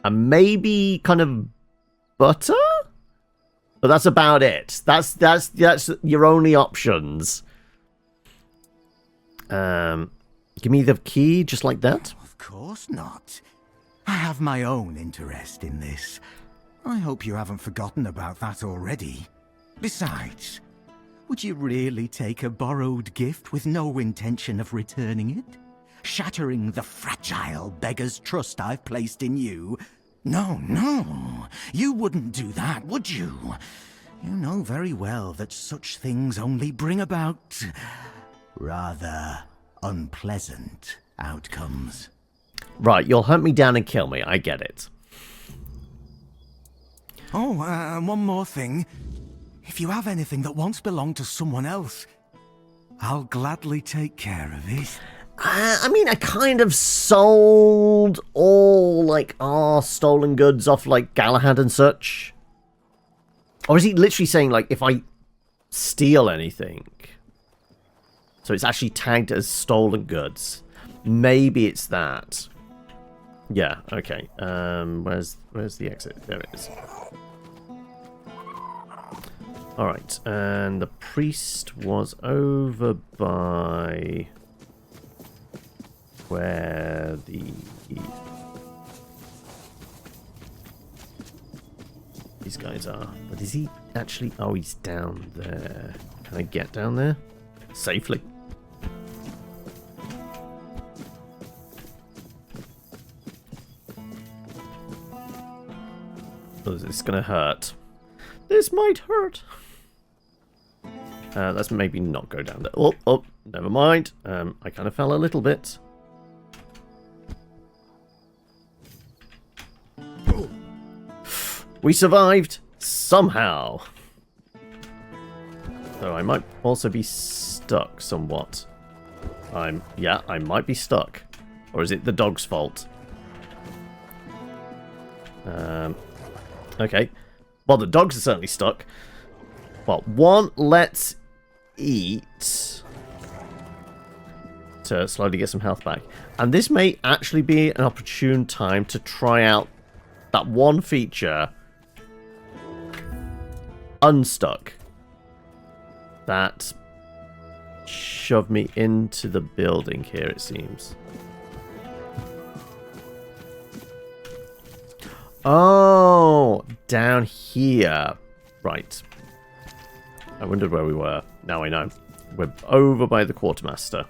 and maybe kind of butter? But that's about it. That's your only options. Give me the key just like that. Of course not. I have my own interest in this. I hope you haven't forgotten about that already. Besides, would you really take a borrowed gift with no intention of returning it? shattering the fragile beggar's trust I've placed in you. No, no, you wouldn't do that, would you? You know very well that such things only bring about rather unpleasant outcomes. Right, you'll hunt me down and kill me. I get it. Oh, one more thing. If you have anything that once belonged to someone else, I'll gladly take care of it. I mean, I kind of sold all, like, our stolen goods off, like, Galahad and such. Or is he literally saying, like, if I steal anything? So it's actually tagged as stolen goods. Maybe it's that. Yeah, okay. Where's the exit? There it is. Alright, and the priest was over by where these guys are. But is he actually... Oh, he's down there. Can I get down there? Safely. Oh, is this gonna hurt? This might hurt. Let's maybe not go down there. Oh, oh, never mind. I kind of fell a little bit. We survived somehow. Though I might also be stuck somewhat. Yeah, I might be stuck. Or is it the dog's fault? Okay. Well, the dogs are certainly stuck. Well, one, let's eat to slowly get some health back. And this may actually be an opportune time to try out that one feature, Unstuck, that shoved me into the building here, it seems. Oh, down here. Right. I wondered where we were. Now I know. We're over by the quartermaster.